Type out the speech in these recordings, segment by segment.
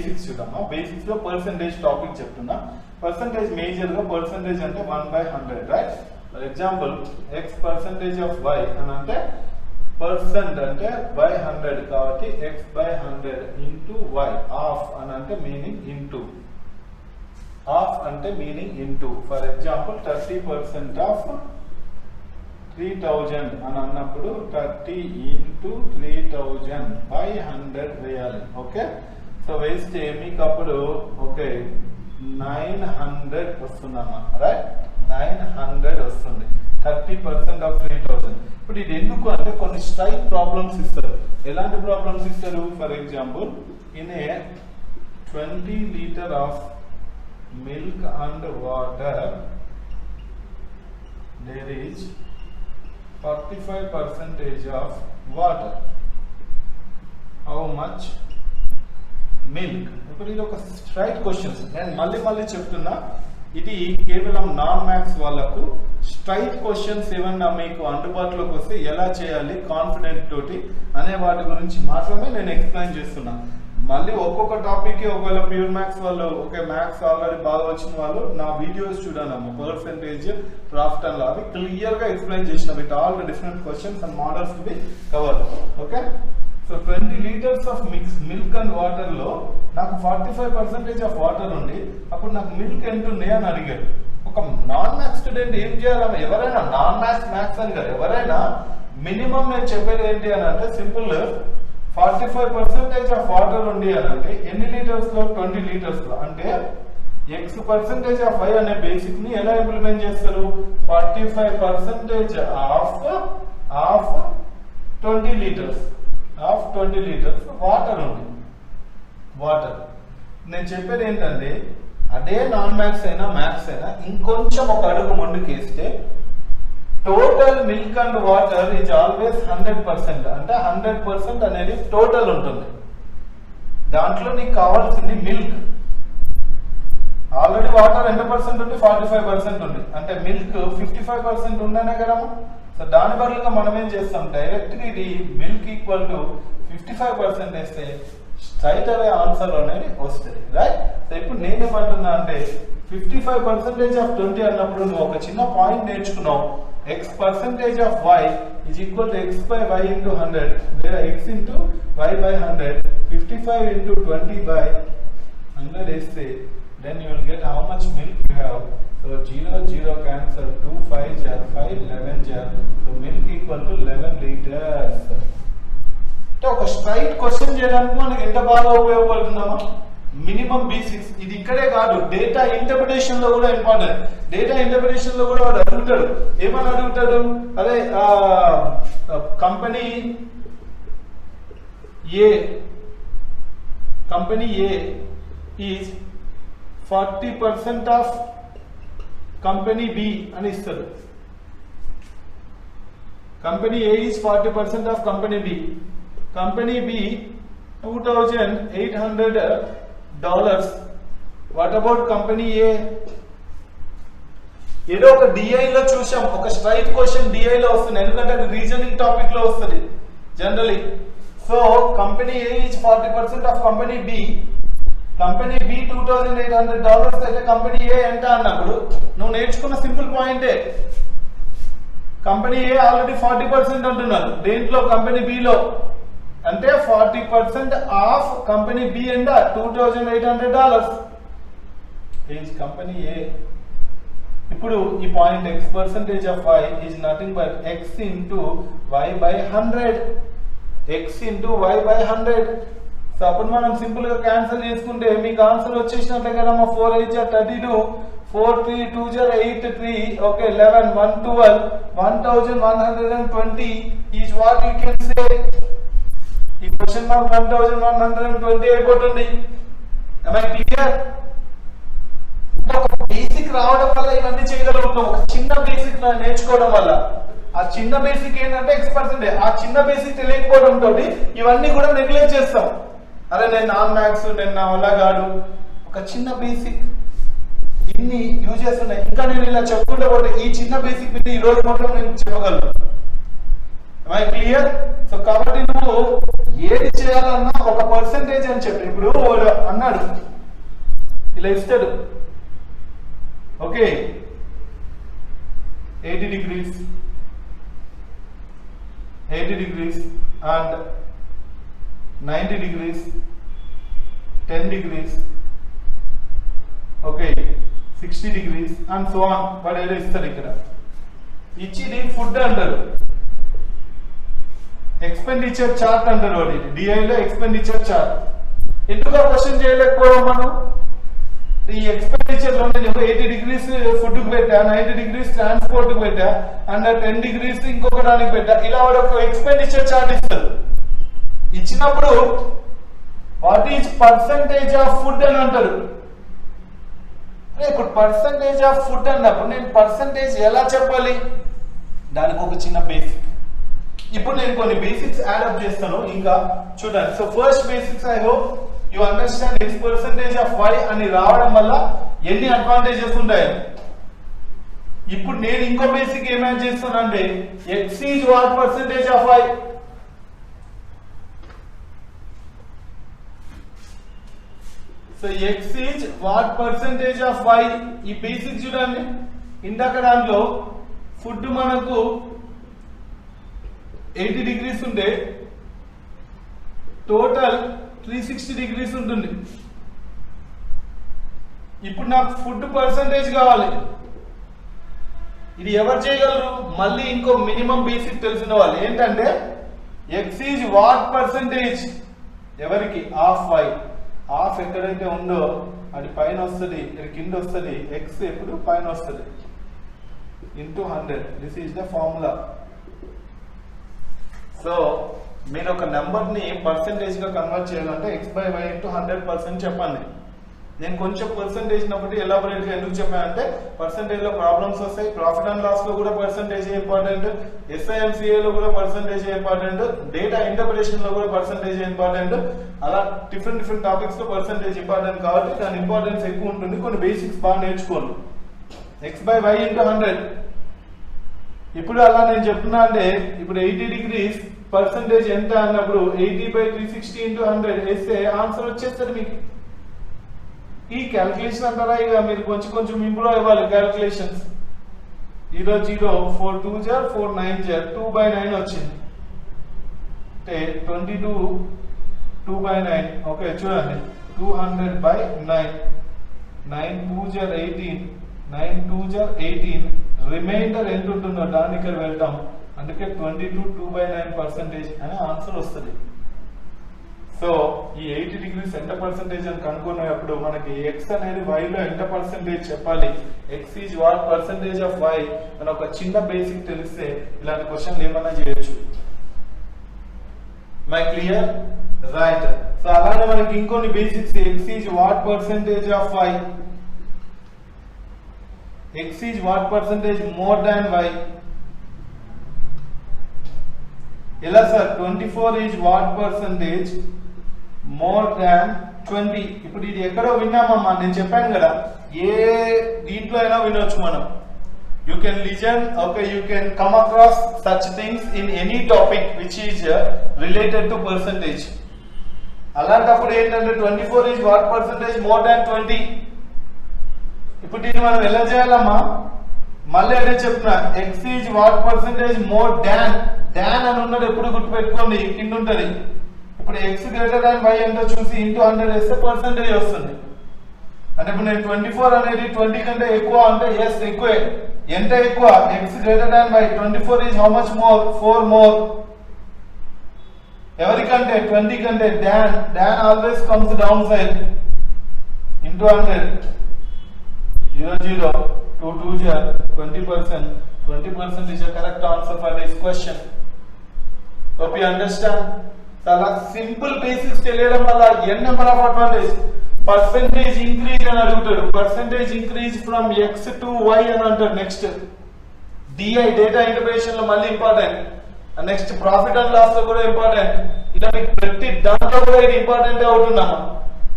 Basics చూద్దామా. Basics లో percentage topic చెప్తున్నా. పర్సెంటేజ్ మేజర్ గా పర్సెంటేజ్ అంటే 1/100 right. For example x percentage of y అని అంటే పర్సెంట్ అంటే బై 100 కాబట్టి x/100 ఇంటూ y. హాఫ్ అని అంటే మీనింగ్ ఇంటూ. హాఫ్ అంటే meaning into. For example 30% of 3000 అని అన్నప్పుడు 30 ఇంటూ 3000 బై 100 వేయాలి. ఓకే, సో వేస్తే మీకు అప్పుడు ఓకే 900 వస్తుందమ్మా రైట్. 900 వస్తుంది 30% ఆఫ్ 3000. ఇప్పుడు ఇది ఎందుకు అంటే కొన్ని స్ట్రైక్ ప్రాబ్లమ్స్ ఇస్తారు. ఎలాంటి ప్రాబ్లమ్స్ ఇస్తారు? For example in a 20 litre of milk and water there is 45% of water. How much milk? ఇప్పుడు ఇది ఒక స్ట్రైట్ క్వశ్చన్స్. నేను మళ్ళీ చెప్తున్నా, ఇది కేవలం నాన్ మ్యాథ్స్ వాళ్ళకు స్ట్రైట్ క్వశ్చన్స్ ఏమన్నా మీకు అందుబాటులోకి వస్తే ఎలా చేయాలి కాన్ఫిడెంట్ తోటి అనే వాటి గురించి మాత్రమే నేను ఎక్స్ప్లెయిన్ చేస్తున్నా. మళ్ళీ ఒక్కొక్క టాపిక్ ఒకవేళ ప్యూర్ మ్యాథ్స్ వాళ్ళు ఓకే మ్యాథ్స్ ఆల్రెడీ బాగా వచ్చిన వాళ్ళు నా వీడియోస్ చూడాలమ్మా. పర్సెంటేజ్ ప్రాఫిట్ అండ్ అవి క్లియర్ గా ఎక్స్ప్లెయిన్ చేసిన with all the different questions and models to be cover. Okay, so 20 litres of milk and water లో నాకు 45% ఆఫ్ వాటర్ ఉంది. అప్పుడు నాకు మిల్క్ ఎంత ఉంది అని అడిగారు. ఒక నాన్ మ్యాథ్స్ స్టూడెంట్ ఏం చేయాలమ్మా? ఎవరైనా నాన్ మ్యాథ్స్ అని కాదు, ఎవరైనా మినిమం నేను చెప్పేది ఏంటి అని అంటే సింపుల్ 45% ఆఫ్ వాటర్ ఉంది అని అంటే ఎన్ని లీటర్స్ లో? 20 లీటర్స్ లో. అంటే x% ఆఫ్ y అనే బేసిక్ ని ఎలా ఇంప్లిమెంట్ చేస్తారు? 45% ఆఫ్ 20 లీటర్స్ వాటర్ ఉంది. వాటర్ నేను చెప్పేది ఏంటంటే అదే నాన్ మ్యాథ్స్ అయినా మ్యాథ్స్ అయినా ఇంకొంచెం ఒక అడుగు ముందుకేస్తే total milk and water is always 100%. అంటే 100% అనేది టోటల్ ఉంటుంది. దాంట్లో నీకు కావాల్సింది మిల్క్. ఆల్రెడీ వాటర్ ఎంత పర్సెంట్ ఉంది? 45% ఉంది. అంటే మిల్క్ 55% ఉండనే కదమ్మా. సో దాని బదులుగా మనం ఏం చేస్తాం? డైరెక్ట్ గా ఇది మిల్క్ ఈక్వల్ టు 55% వేస్తే స్ట్రైట్ అవే ఆన్సర్ అనేది వస్తుంది రైట్. సో ఇప్పుడు నేనేమంటున్నా అంటే 55% ఆఫ్ 20 అన్నప్పుడు నువ్వు ఒక చిన్న పాయింట్ నేర్చుకున్నావు. x% of y is equal to x by y into 100 లేదా x into y by 100. 55 into 20 by 100 వేస్తే then you will get how much milk you have. So 0 cancel, 2 5 jar 5 11 jar. So milk equal to 11 liters. అంటే ఒక straight question చేయడానికి మనకి ఎంత బాగా ఉపయోగపడుతుందమ్మా. Minimum basics ఇది ఇక్కడే కాదు, డేటా ఇంటర్ప్రిటేషన్ లో కూడా ఇంపార్టెంట్. డేటా ఇంటర్ప్రిటేషన్ లో కూడా వాడు అడుగుతాడు. ఏమని అడుగుతాడు? అదే company A is 40% of company B అని ఇస్తాడు. Company A is 40% of company B. Company B $2,800. What about company A? ఏదో ఒక డిఐ లో చూసాం, ఒక స్ట్రైట్ క్వశ్చన్ డిఐ లో వస్తుంది, ఎందుకంటే అది రీజనింగ్ టాపిక్ లో వస్తుంది generally. So company A is 40% of company B. Company B $2,800 అయితే కంపెనీ ఏ ఎంత అన్నప్పుడు నువ్వు నేర్చుకున్న సింపుల్ పాయింటే. కంపెనీ ఏ ఆల్రెడీ 40% అంటున్నారు దేంట్లో? Company below. అంటే 40% ఆఫ్ కంపెనీ బి ఎంత? $2,800 ఈజ్ కంపెనీ ఏ. ఇప్పుడు ఈ point x% of y is nothing but x into y by 100. x into y by 100. So అప్పుడు మనం సింపుల్ గా క్యాన్సిల్ చేసుకుంటే మీకు ఆన్సర్ వచ్చేసినట్లే కదమ్మా. 4 8 32, 4 3 2 8 3, okay 11 1 12, 1120 is what you can say. ఈ క్వశ్చన్ మార్క్ 1120 అయిపోతుంది. am I clear? ఒక బేసిక్ రావడం వల్ల ఇవన్నీ చేయగలుగుతాం. ఒక చిన్న బేసిక్ నేర్చుకోవడం వల్ల. ఆ చిన్న బేసిక్ ఏంటంటే x%. ఆ చిన్న బేసిక్ తెలియకపోవడం తోటి ఇవన్నీ కూడా నెగ్లెక్ట్ చేస్తాం. అరే నేను నాన్ మ్యాథ్స్, నేను నా వల్ల కాదు. ఒక చిన్న బేసిక్ ఇన్ని యూజెస్ ఉన్నాయి. ఇంకా నేను ఇలా చెప్పుకుంటే పోతే ఈ చిన్న బేసిక్ మీద ఈ రోజు మొత్తం నేను చెప్పగలను. క్లియర్? సో కాబట్టి నువ్వు ఏది చేయాలన్నా ఒక పర్సెంటేజ్ అని చెప్పి, ఇప్పుడు వాడు అన్నాడు ఇలా ఇస్తాడు, okay 80 degrees and 90 degrees, 10 degrees, okay 60 degrees and so on. వాడు ఏదో ఇస్తాడు, ఇక్కడ ఇచ్చిది ఫుడ్ అంటారు, ఎక్స్పెండిచర్ చార్ట్ అంటారు వాడి డిఐలో ఎక్స్పెండిచర్ చార్ట్. ఎందుకు క్వశ్చన్ చేయలేకపోవడం మనం? ఈ ఎక్స్పెండిచర్ లో నేను 80 degrees ఫుడ్ కు పెట్టా, 90 degrees ట్రాన్స్పోర్ట్ కు పెట్టా అండ్ 10 degrees ఇంకొక దానికి పెట్టా, ఇలా వాడు ఒక ఎక్స్పెండిచర్ చార్ట్ ఇస్తారు. ఇచ్చినప్పుడు what is percentage of food అని అంటారు. ఇప్పుడు పర్సంటేజ్ ఆఫ్ ఫుడ్ అన్నప్పుడు నేను పర్సంటేజ్ ఎలా చెప్పాలి? దానికి ఒక చిన్న బేసిక్. ఇప్పుడు నేను కొన్ని బేసిక్స్ యాడప్ చేస్తాను, ఇంకా చూడండి. So first basics, I hope you understand X percentage of Y అని రావడం వల్ల ఎన్ని అడ్వాంటేజెస్ ఉంటాయి. ఇప్పుడు నేను ఇంకో బేసిక్ ఏం యాడ్ చేస్తానంటే X is what percentage of Y. So X is what percentage of Y. ఈ బేసిక్ చూడండి, ఇందాక దాంట్లో ఫుడ్ మనకు 80 degrees ఉంటే టోటల్ 360 degrees ఉంటుంది. ఇప్పుడు నాకు ఫుడ్ పర్సంటేజ్ కావాలి, ఇది ఎవరు చేయగలరు? మళ్ళీ ఇంకో మినిమం బేసిక్ తెలిసిన వాళ్ళు ఏంటంటే ఎక్స్ ఈజ్ వాట్ పర్సంటేజ్ ఎవరికి? Of Y. ఆఫ్ ఎక్కడైతే ఉందో అది పైన వస్తుంది, కింద వస్తుంది, ఎక్స్ ఎప్పుడు పైన వస్తుంది, into 100. This is the formula. So మీరు ఒక నెంబర్ ని పర్సంటేజ్ గా కన్వర్ట్ చేయాలంటే x/y ఇంటూ 100% చెప్పండి. నేను కొంచెం పర్సంటేజ్ నప్పుడు ఎలాబొరేట్ గా ఎందుకు చెప్పానంటే పర్సంటేజ్ లో ప్రాబ్లమ్స్ వస్తాయి, ప్రాఫిట్ అండ్ లాస్ లో కూడా పర్సంటేజ్ ఇంపార్టెంట్, SIMCA లో కూడా పర్సంటేజ్ ఇంపార్టెంట్, డేటా ఇంటర్ప్రిటేషన్ లో కూడా పర్సంటేజ్ ఇంపార్టెంట్. అలా డిఫరెంట్ టాపిక్స్ లో పర్సంటేజ్ ఇంపార్టెంట్ కాబట్టి దాని ఇంపార్టెన్స్ ఎక్కువ ఉంటుంది. కొన్ని బేసిక్స్ బాగా నేర్చుకోండి. x/y into 100. ఇప్పుడు అలా నేను చెప్తున్నా అంటే ఇప్పుడు 80 degrees పర్సంటేజ్ ఎంత అన్నప్పుడు 80/360 ఇంటూ 100 వేస్తే ఆన్సర్ వచ్చేస్తుంది మీకు. ఈ క్యాల్కులేషన్ అంటారా, ఇక మీరు కొంచెం ఇంప్రూవ్ అవ్వాలి క్యాల్కులేషన్స్. 0 0 4 2 4 4 9 2/9 వచ్చింది అంటే 22 2/9. ఓకే చూడండి 200/9, 9 2 18, 9 2 18. రిమైండర్ ఎంత ఉంటుందో దాన్ని ఇక్కడ వెళ్తాం, అందుకే 22 2/9% అనే ఆన్సర్ వస్తుంది. సో ఈ 80 degrees ఎంత పర్సెంటేజ్ అని కనుక్కున్నప్పుడు మనకి ఎక్స్ అనేది y లో ఎంత పర్సెంటేజ్ చెప్పాలి, X is what percentage of y అని ఒక చిన్న బేసిక్ తెలిస్తే ఇలాంటి క్వశ్చన్లు ఏమన్నా చేయొచ్చు. My clear? రైట్. సో అలానే మనకి ఇంకొన్ని basics, X is what percentage of y, x is what percentage more than y. ఎలా sir? 24 is what percentage more than 20. ఇప్పుడు ఇది ఎక్కడో విన్నామమ్మా, నేను చెప్పాను కదా ఏ దీంట్లో అయినా వినొచ్చు మనం. You can listen, okay, you can come across such things in any topic which is related to percentage. అలాంటప్పుడు ఏంటంటే 24 is what percentage more than 20. ఇప్పుడు దీన్ని మనం ఎలా చేయాలమ్మా? మళ్ళీ అదే చెప్తున్నా, X is what percentage more than. Than అని ఉన్నది ఎప్పుడు గుర్తుపెట్టుకోండి, కింద ఉంటది. ఇప్పుడు ఎక్స్ గ్రేటర్ దాన్ వై ఎంతో చూసి ఇంటూ 100 వేస్తే పర్సెంటేజ్ వస్తుంది. అంటే ఇప్పుడు నేను 24 అనేది 20 కంటే ఎక్కువ అంటే ఎస్ ఎక్కువే. ఎంత ఎక్కువ? X greater than Y. 24 is how much more? 4 more. ఎవరికంటే? 20 కంటే. Than. Than always comes down side. Into 100. 0 0 2 2 20%. 20% is a correct answer for this question. Hope you understand. చాలా సింపుల్ బేసిక్స్ తెలియడం వల్ల n number of advantage. Percentage increase అని అడుగుతాడు, percentage increase from X to Y అని అంటాడు. Next DI data interpretation లో మళ్ళీ important. Next profit and loss లో కూడా ఇంపార్టెంట్. ఇలా మీకు ప్రతి దాంట్లో కూడా ఇది ఇంపార్టెంట్ అవుతున్నామా?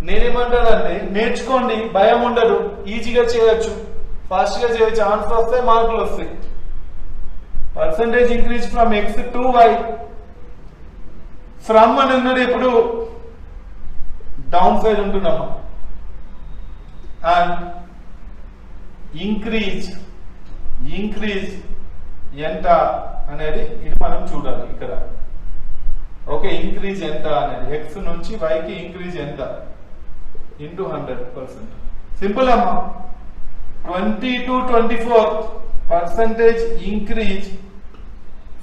నేనేమంటానంటే నేర్చుకోండి, భయం ఉండదు, ఈజీగా చేయొచ్చు, ఫాస్ట్ గా చేయొచ్చు, ఆన్సర్ వస్తాయి, మార్కులు వస్తాయి. percentage increase from x to y. From అని ఉన్నది ఎప్పుడు డౌన్ సైడ్ ఉంటున్నాము. అండ్ ఇంక్రీజ్ ఎంత అనేది ఇది మనం చూడాలి ఇక్కడ. ఓకే, ఇంక్రీజ్ ఎంత అనేది x నుంచి y కి ఇంక్రీజ్ ఎంత ఇంటూ 100%. సింపుల్ అమ్మా. 20 to 24 percentage increase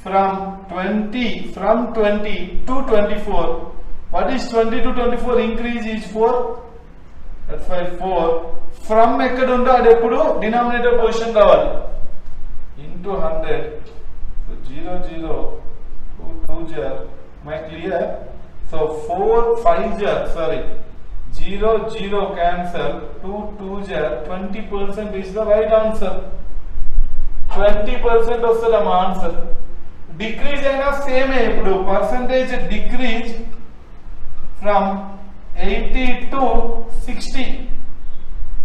from 20 to 24. What is 20 to 24 increase is 4. That's why 4. From ఎక్కడ ఉందో అది ఎప్పుడు డినామినేటర్ పొజిషన్ కావాలి. into 100. So 0 0 2 0. Am I clear? So 4 5 sorry 0 0 cancel, 2 2 20% is the right answer. 20% వస్తుంది మా ఆన్సర్. డిక్రీజ్ అయినా సేమే. ఇప్పుడు percentage decrease from 80 to 60.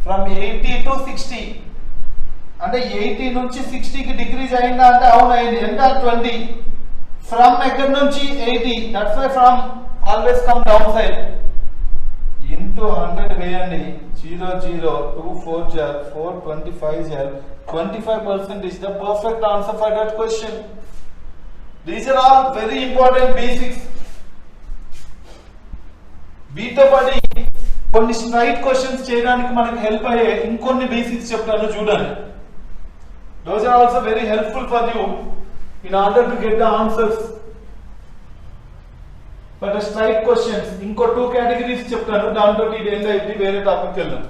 From 80 to 60 అంటే 80 నుంచి 60 కి డిక్రీజ్ అయిందా అంటే అవును అయింది. ఎంత 20. ఫ్రమ్ ఎక్కడి నుంచి 80. That's why from always come down side. Into 100 వేయండి. 0 0 2 4 4 25 25% is the perfect answer for that question. These are all very important basics. వీటితో పాటు కొన్ని స్ట్రైట్ క్వశ్చన్స్ చేయడానికి మనకు హెల్ప్ అయ్యే ఇంకొన్ని బేసిక్స్ చెప్తాను చూడండి. Those are also very helpful for you in order to get the answers. But the straight questions ఇంకో 2 కేటగిరీస్ చెప్తాను. దాంతో ఇది ఎంత అయితే వేరే టాపిక్ వెళ్దాం.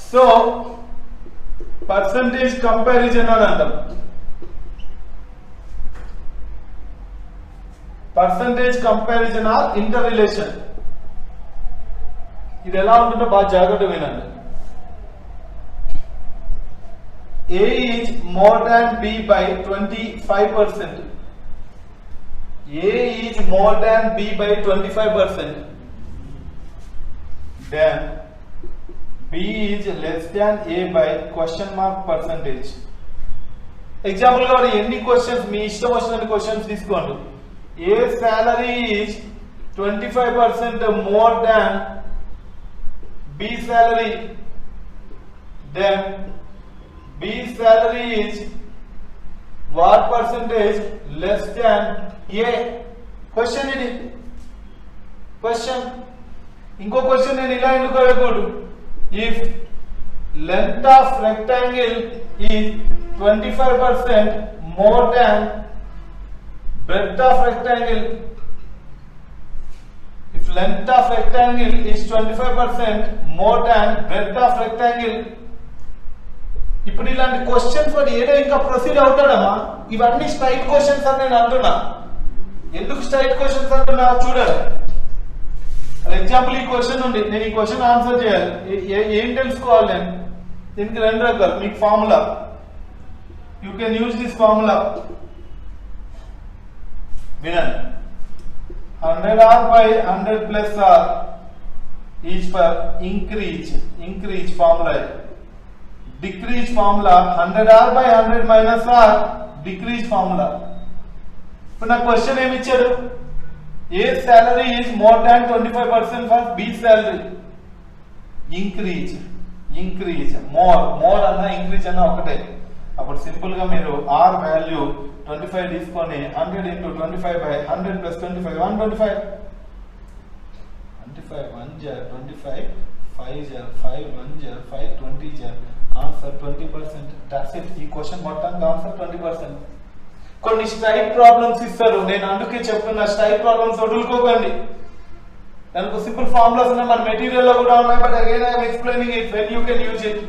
సో పర్సంటేజ్ కంపారిజన్ అని అంటాం. Percentage comparison are inter relation. ఇది ఎలా ఉంటుందో బాగా జాగ్రత్తగా వినండి. A is more than B by 25%. A is more than B by 25%. Then B is less than A by question mark percentage. Example గా ఎన్ని క్వశ్చన్స్ మీ ఇష్టం వచ్చిన క్వశ్చన్స్ తీసుకోండి. A salary is 25% more than B salary. Then B salary is what percentage less than A? Question ఇది. Question. ఇంకో question నేను ఇలా ఎందుకు అడగకూడదు? If length of rectangle is 25% more than breadth of rectangle. If length of rectangle is 25% more than breadth of rectangle. ఇప్పుడు ఇలాంటి questions వాడు ఏదో ఇంకా ప్రొసీడ్ అవుతాడమ్మా. ఇవన్నీ స్ట్రైట్ క్వశ్చన్స్ అని నేను అంటున్నా. ఎందుకు స్ట్రైట్ క్వశ్చన్స్ అంటున్నా చూడాలి. ఎగ్జాంపుల్ ఈ క్వశ్చన్ ఉంది. నేను ఈ క్వశ్చన్ ఆన్సర్ చేయాలి. ఏం తెలుసుకోవాలి నేను? దీనికి 2 రకాలు. మీకు formula. You can use this formula. వినండి. 100R by 100 plus R is for increase formula. Decrease formula 100R by 100 minus R decrease formula. ఇప్పుడు నా క్వశ్చన్ ఏమి ఇచ్చాడు? A salary is more than 25% for B salary. Increase more అన్న increase అన్న ఒకటే. అప్పుడు simple గా మీరు R వాల్యూ 25 తీసుకొని 100 into 25 by 100 plus 25 125. 25 1 25 5 5 1 5 20 answer 20%. That's it. ఈ క్వశ్చన్ మొత్తానికి ఆన్సర్ 20%. కొన్ని స్ట్రైట్ ప్రాబ్లమ్స్ ఇస్తారు. నేను అందుకే చెప్తున్నా స్ట్రైట్ ప్రాబ్లమ్స్ వదులుకోకండి. దానికి సింపుల్ ఫార్ములాస్ ఉన్నాయి, మన మెటీరియల్ లో కూడా ఉన్నాయి. But again I'm explaining it when you can use it.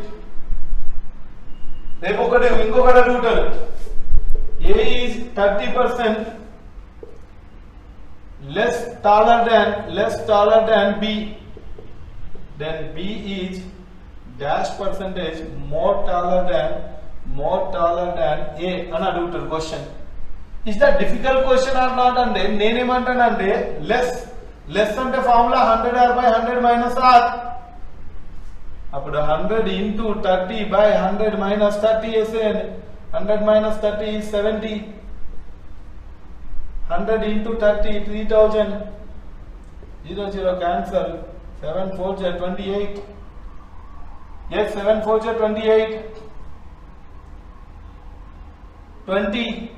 రేపు ఇంకొకటి అడుగుతారు. A is 30% less taller than B. Then B is dash percentage more taller than A అని అడుగుతారు question. Is that difficult question or not అంటే నేనేమంటానంటే less అంటే formula 100R by 100 minus R. అప్పుడు 100 into 30 by 100 minus 30 వేసేయండి. 100 minus 30 is 70. 100 into 30, 3000. 0, 0 cancel. 7 4 is 28. Yes, 7 4 is 28. 20.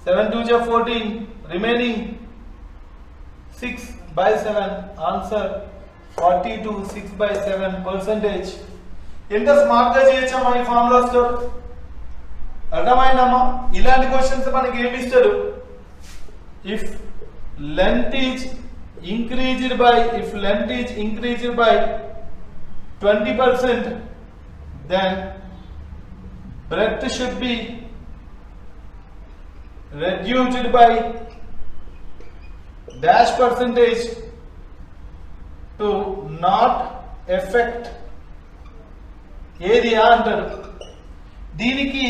7 2 is 14. Remaining 6 by 7. Answer 42. 6 by 7 percentage. ఎంత smart గా చేయొచ్చమ్మా ఈ ఫార్ములా స్టోర్? అర్థమైందమ్మా? ఇలాంటి క్వశ్చన్స్ మనకి ఏమి ఇస్తాడు? If length is increased by 20%, then breadth should be reduced by dash percentage to not affect area అంటారు. దీనికి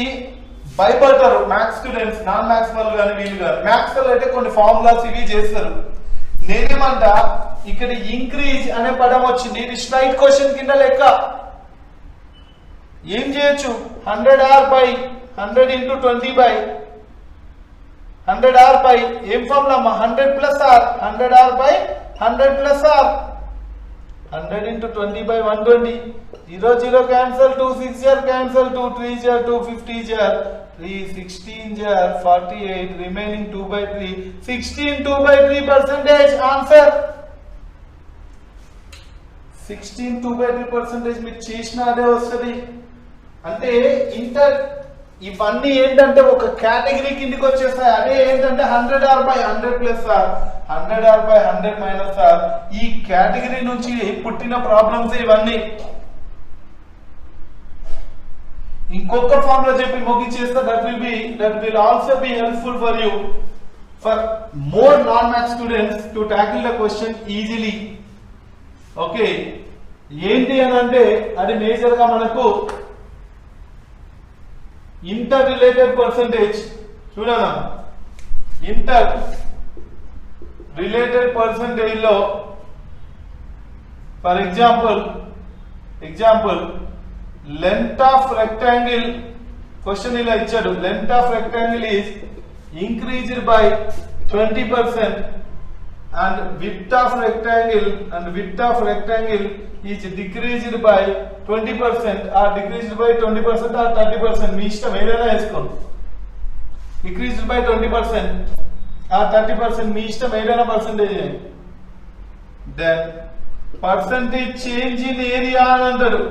భయపడతారు మ్యాథ్స్ స్టూడెంట్స్, నాన్ మ్యాథ్స్ వాళ్ళు కానీ వీళ్ళు కానీ. మ్యాథ్స్ వాళ్ళు అయితే కొన్ని ఫార్ములాస్ ఇవి చేస్తారు. నేనేమంట ఇక్కడ ఇంక్రీజ్ అనే పదం వచ్చింది, ఇది స్లైడ్ క్వశ్చన్ కింద లెక్క. ఏం చేయొచ్చు? 100r by 100 into 20 by 100r by ఏం ఫార్ములా అమ్మా? 100 plus r. 100r by 100 plus r. 100 into 20 by 120. 0 0 cancel. 2 6 jar cancel. 2 3 jar 2 50 jar 3 16 jar 48. Remaining 2 by 3. 16 2 by 3 percentage. Answer 16 2 by 3 percentage. మీరు చేసిన అదే వస్తుంది. అంటే ఇంటర్ ఇవన్నీ ఏంటంటే ఒక కేటగిరీ కిందకి వచ్చేస్తాయి. అదే ఏంటంటే 100r by 100 plus r, 100r by 100 minus r. ఈ కేటగిరీ నుంచి పుట్టిన ప్రాబ్లమ్స్ ఇవన్నీ. ఇంకొక ఫార్ములా చెప్పి ముగించేస్తా. that will also be helpful for you, for more non-math students to tackle the question easily. Okay, ఏంటి అని అంటే అది మేజర్ గా మనకు ఇంటర్ రిలేటెడ్ పర్సంటేజ్. చూడనా, ఇంటర్ రిలేటెడ్ పర్సంటేజ్ లో for example length of rectangle, question ఇలా ఇచ్చాడు. length of rectangle is increased by 20% and width of rectangle is decreased by 20% or decreased by 20% or 30%. మీ ఇష్టం ఏదైనా వేసుకోండి. decreased by 20% or 30%, మీ ఇష్టం ఏదైనా percentage. then percentage change in area అని అంటాడు.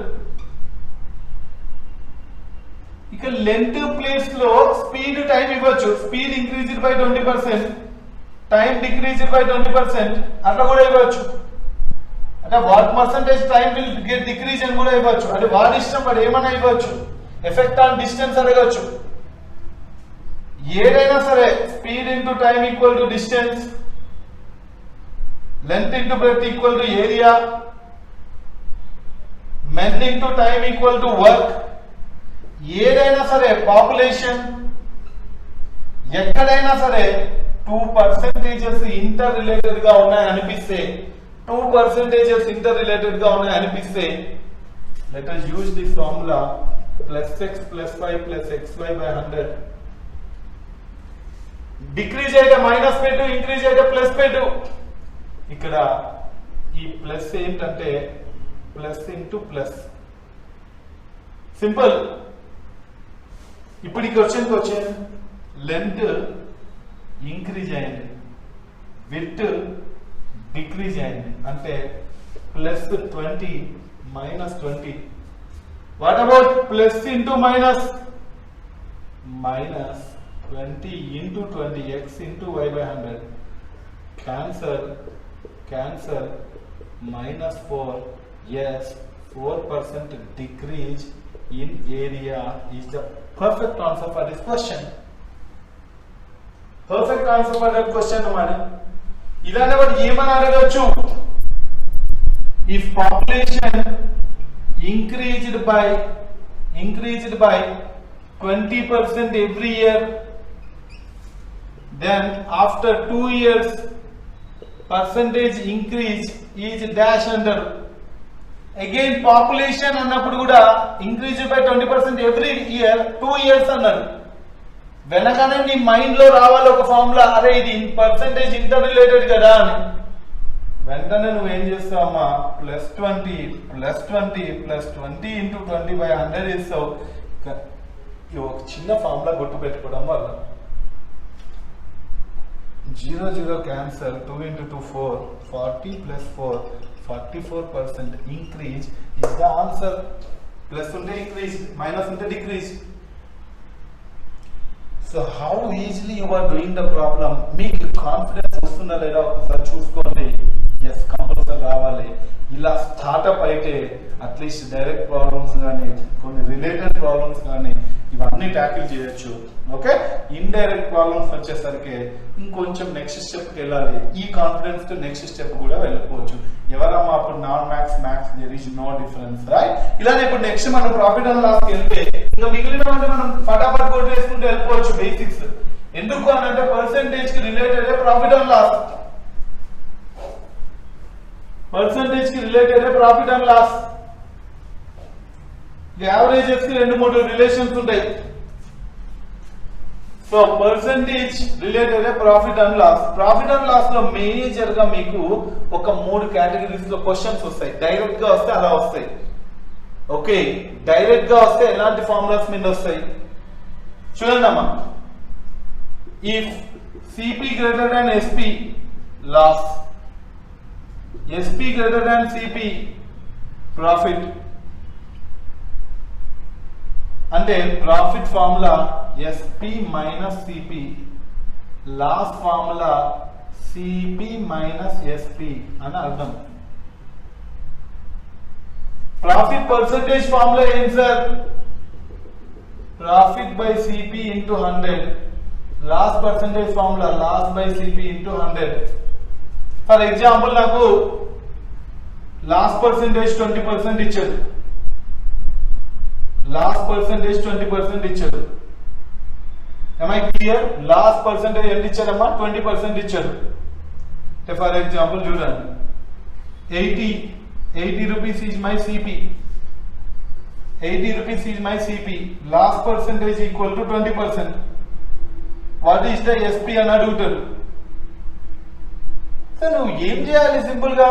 ఇక లెంత్ ప్లేస్ లో స్పీడ్ టైం ఇవ్వచ్చు. Speed increased by 20%, time decreased by 20%, అట్లా కూడా ఇవ్వచ్చు. అంటే what percentage time will get decrease అని కూడా ఇవ్వచ్చు. అంటే వాడి ఇష్టం, వాడు ఏమైనా ఇవ్వచ్చు. ఎఫెక్ట్ ఆన్ డిస్టెన్స్ అడగచ్చు. ఏదైనా సరే speed into time equal to distance, length into breadth equal to area, men into time equal to work. ఏదైనా సరే పాపులేషన్, ఎక్కడైనా సరే 2% ఇంటర్ రిలేటెడ్ గా ఉన్నాయి అనిపిస్తే, 2% ఇంటర్ రిలేటెడ్ గా ఉన్నాయి అనిపిస్తే, let us use this formula +x +y +xy by 100. Decrease అయితే మైనస్ పెట్టు, ఇంక్రీజ్ అయితే ప్లస్ పెట్టు. ఇక్కడ ఈ ప్లస్ ఏంటంటే ప్లస్ ఇంటూ ప్లస్. సింపుల్. ఇప్పుడు ఈ క్వశ్చన్కి వచ్చాను. లెంత్ ఇంక్రీజ్ అయింది, విడ్త్ డిక్రీజ్ అయింది. అంటే +20 -20. What about plus into minus? -20 into 20, x into y by 100. Cancel -4. Yes, 4% decrease in area is the perfect answer for this question. Perfect answer for that question అన్నమాట. ఇలానే వాడు ఏమని అడగచ్చు? If population increased by 20% every year, then after 2 years percentage increase is dash under. Again population అన్నప్పుడు కూడా increase by 20% every year 2 years అన్నారు. వెనకనే నీ మైండ్ లో రావాలి ఒక ఫార్ములా, అరే ఇది పర్సెంటేజ్ ఇంటర్ రిలేటెడ్ కదా అని. వెంటనే నువ్వు ఏం చేస్తావమ్మా, +20 +20 ఇంటూ 20/100 ఇస్తావు. ఒక చిన్న ఫార్ములా గుర్తు పెట్టుకోవడం వల్ల 0 0 cancer, 2 into 2 4, 40 + 4 44% increase is the answer. Plus unte increase, minus unte decrease. So how easily you are doing the problem? మీకు కాన్ఫిడెన్స్ వస్తుందా లేదా ఒకసారి చూసుకోండి. ఎస్, కంపల్సరీ రావాలి. ఇలా స్టార్ట్అప్ అయితే అట్లీస్ట్ డైరెక్ట్ ప్రాబ్లమ్స్ కానీ కొన్ని రిలేటెడ్ ప్రాబ్లమ్స్ కానీ ఇవన్నీ ట్యాకిల్ చేయొచ్చు. ఓకే, ఇండైరెక్ట్ ప్రాబ్లమ్స్ వచ్చేసరికి ఇంకొంచెం నెక్స్ట్ స్టెప్కి వెళ్ళాలి. ఈ కాన్ఫిడెన్స్ తో నెక్స్ట్ స్టెప్ కూడా వెళ్ళిపోవచ్చు. ఎవరమ్మా అప్పుడు non maths maths there is no difference, right? ఇలానే ఇప్పుడు నెక్స్ట్ మనం ప్రాఫిట్ అండ్ లాస్ కి వెళ్తే ఇంకా మిగిలిన మనం ఫటాఫట్ కోట్ వేసుకుంటూ వెళ్ళిపోవచ్చు బేసిక్స్. ఎందుకు అని అంటే పర్సెంటేజ్ కి related profit and loss, percentage కి related profit and loss. Averages కి 2-3 రిలేషన్స్ ఉంటాయి. So percentage related profit and loss. Profit and loss లో మేజర్ గా మీకు ఒక 3 కేటగిరీస్ లో క్వశ్చన్స్ వస్తాయి. డైరెక్ట్ గా వస్తే అలా వస్తాయి. ఓకే, డైరెక్ట్ గా వస్తే ఎలాంటి ఫార్ములాస్ మీద వస్తాయి చూడండి అమ్మా. If CP greater than SP, loss. SP greater than CP, profit. అంటే profit formula SP minus CP, loss formula CP minus SP అని అర్థం. ప్రాఫిట్ పర్సెంటేజ్ ఫార్ములా ఏం sir? Profit by CP into 100. Loss percentage formula loss by CP into 100. For example నాకు loss percentage 20% ఇచ్చారు, loss percentage 20% ఇచ్చారు. am I clear? Loss percentage ఎంత ఇచ్చారమ్మా? 20% ఇచ్చారు. For example చూడండి, 80 rupees is my CP. 80 rupees is my CP. Loss percentage equal to 20%. What is the SP అని అడుగుతారు. So నువ్వు ఏం చేయాలి సింపుల్ గా,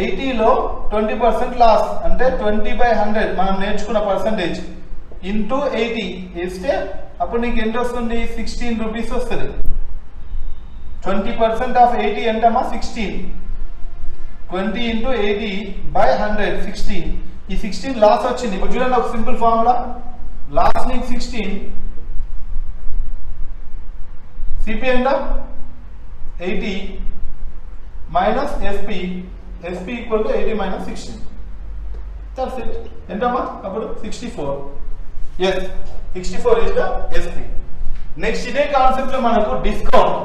80 లో 20% లాస్ అంటే 20/100 మనం నేర్చుకున్న పర్సెంటేజ్ ఇంటూ 80 వేస్తే అప్పుడు నీకు ఎంత వస్తుంది? 16 రూపీస్ వస్తుంది. 20% ఆఫ్ 80 ఎంతమ్మా? 16. 20 into 80/100 16. ఈ 16 లాస్ వచ్చింది. ఇప్పుడు చూడండి ఒక సింపుల్ ఫార్ములా, లాస్ నీకు 16, సిపి ఎంత? 80 minus SP, SP equal to 80 minus 16. That's it. ఎంతమ్మా అప్పుడు? 64. Yes, 64 is the SP. Next ఇదే కాన్సెప్ట్ లో మనకు డిస్కౌంట్.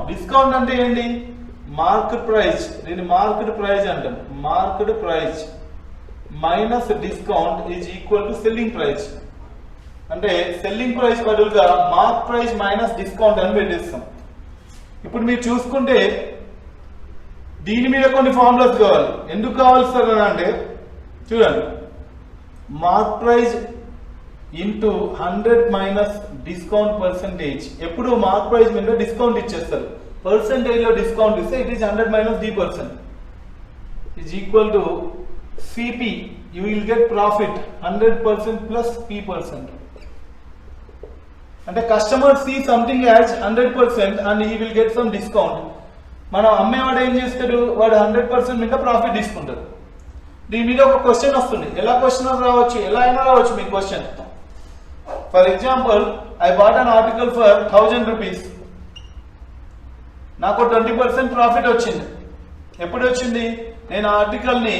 డిస్కౌంట్ అంటే ఏంటి? Market price. దీన్ని మార్కెట్ ప్రైస్ అంటాం. Market price minus discount is equal to selling price. అంటే సెల్లింగ్ ప్రైస్ బదులుగా మార్క్ ప్రైస్ మైనస్ డిస్కౌంట్ అని పెట్టేస్తాం. ఇప్పుడు మీరు చూసుకుంటే దీని మీద కొన్ని ఫార్ములాస్ కావాలి. ఎందుకు కావాలి సార్ అని అంటే చూడండి, mark price into 100 minus discount percentage. ఎప్పుడు మార్క్ ప్రైస్ మీద డిస్కౌంట్ ఇచ్చేస్తారు. పర్సెంటేజ్ లో డిస్కౌంట్ ఇస్తే it is 100 minus D% is equal to CP. You will get profit 100% plus P%. అంటే customer see something as 100% and he will get some discount. మనం అమ్మేవాడు ఏం చేస్తాడు? వాడు 100% మీద ప్రాఫిట్ తీసుకుంటాడు. దీని మీద ఒక క్వశ్చన్ వస్తుంది. ఎలా క్వశ్చన్ రావచ్చు? ఎలా అయినా రావచ్చు మీ question. For example, I bought an article for 1000 rupees. నాకు 20% ప్రాఫిట్ వచ్చింది. ఎప్పుడు వచ్చింది? నేను ఆ ఆర్టికల్ని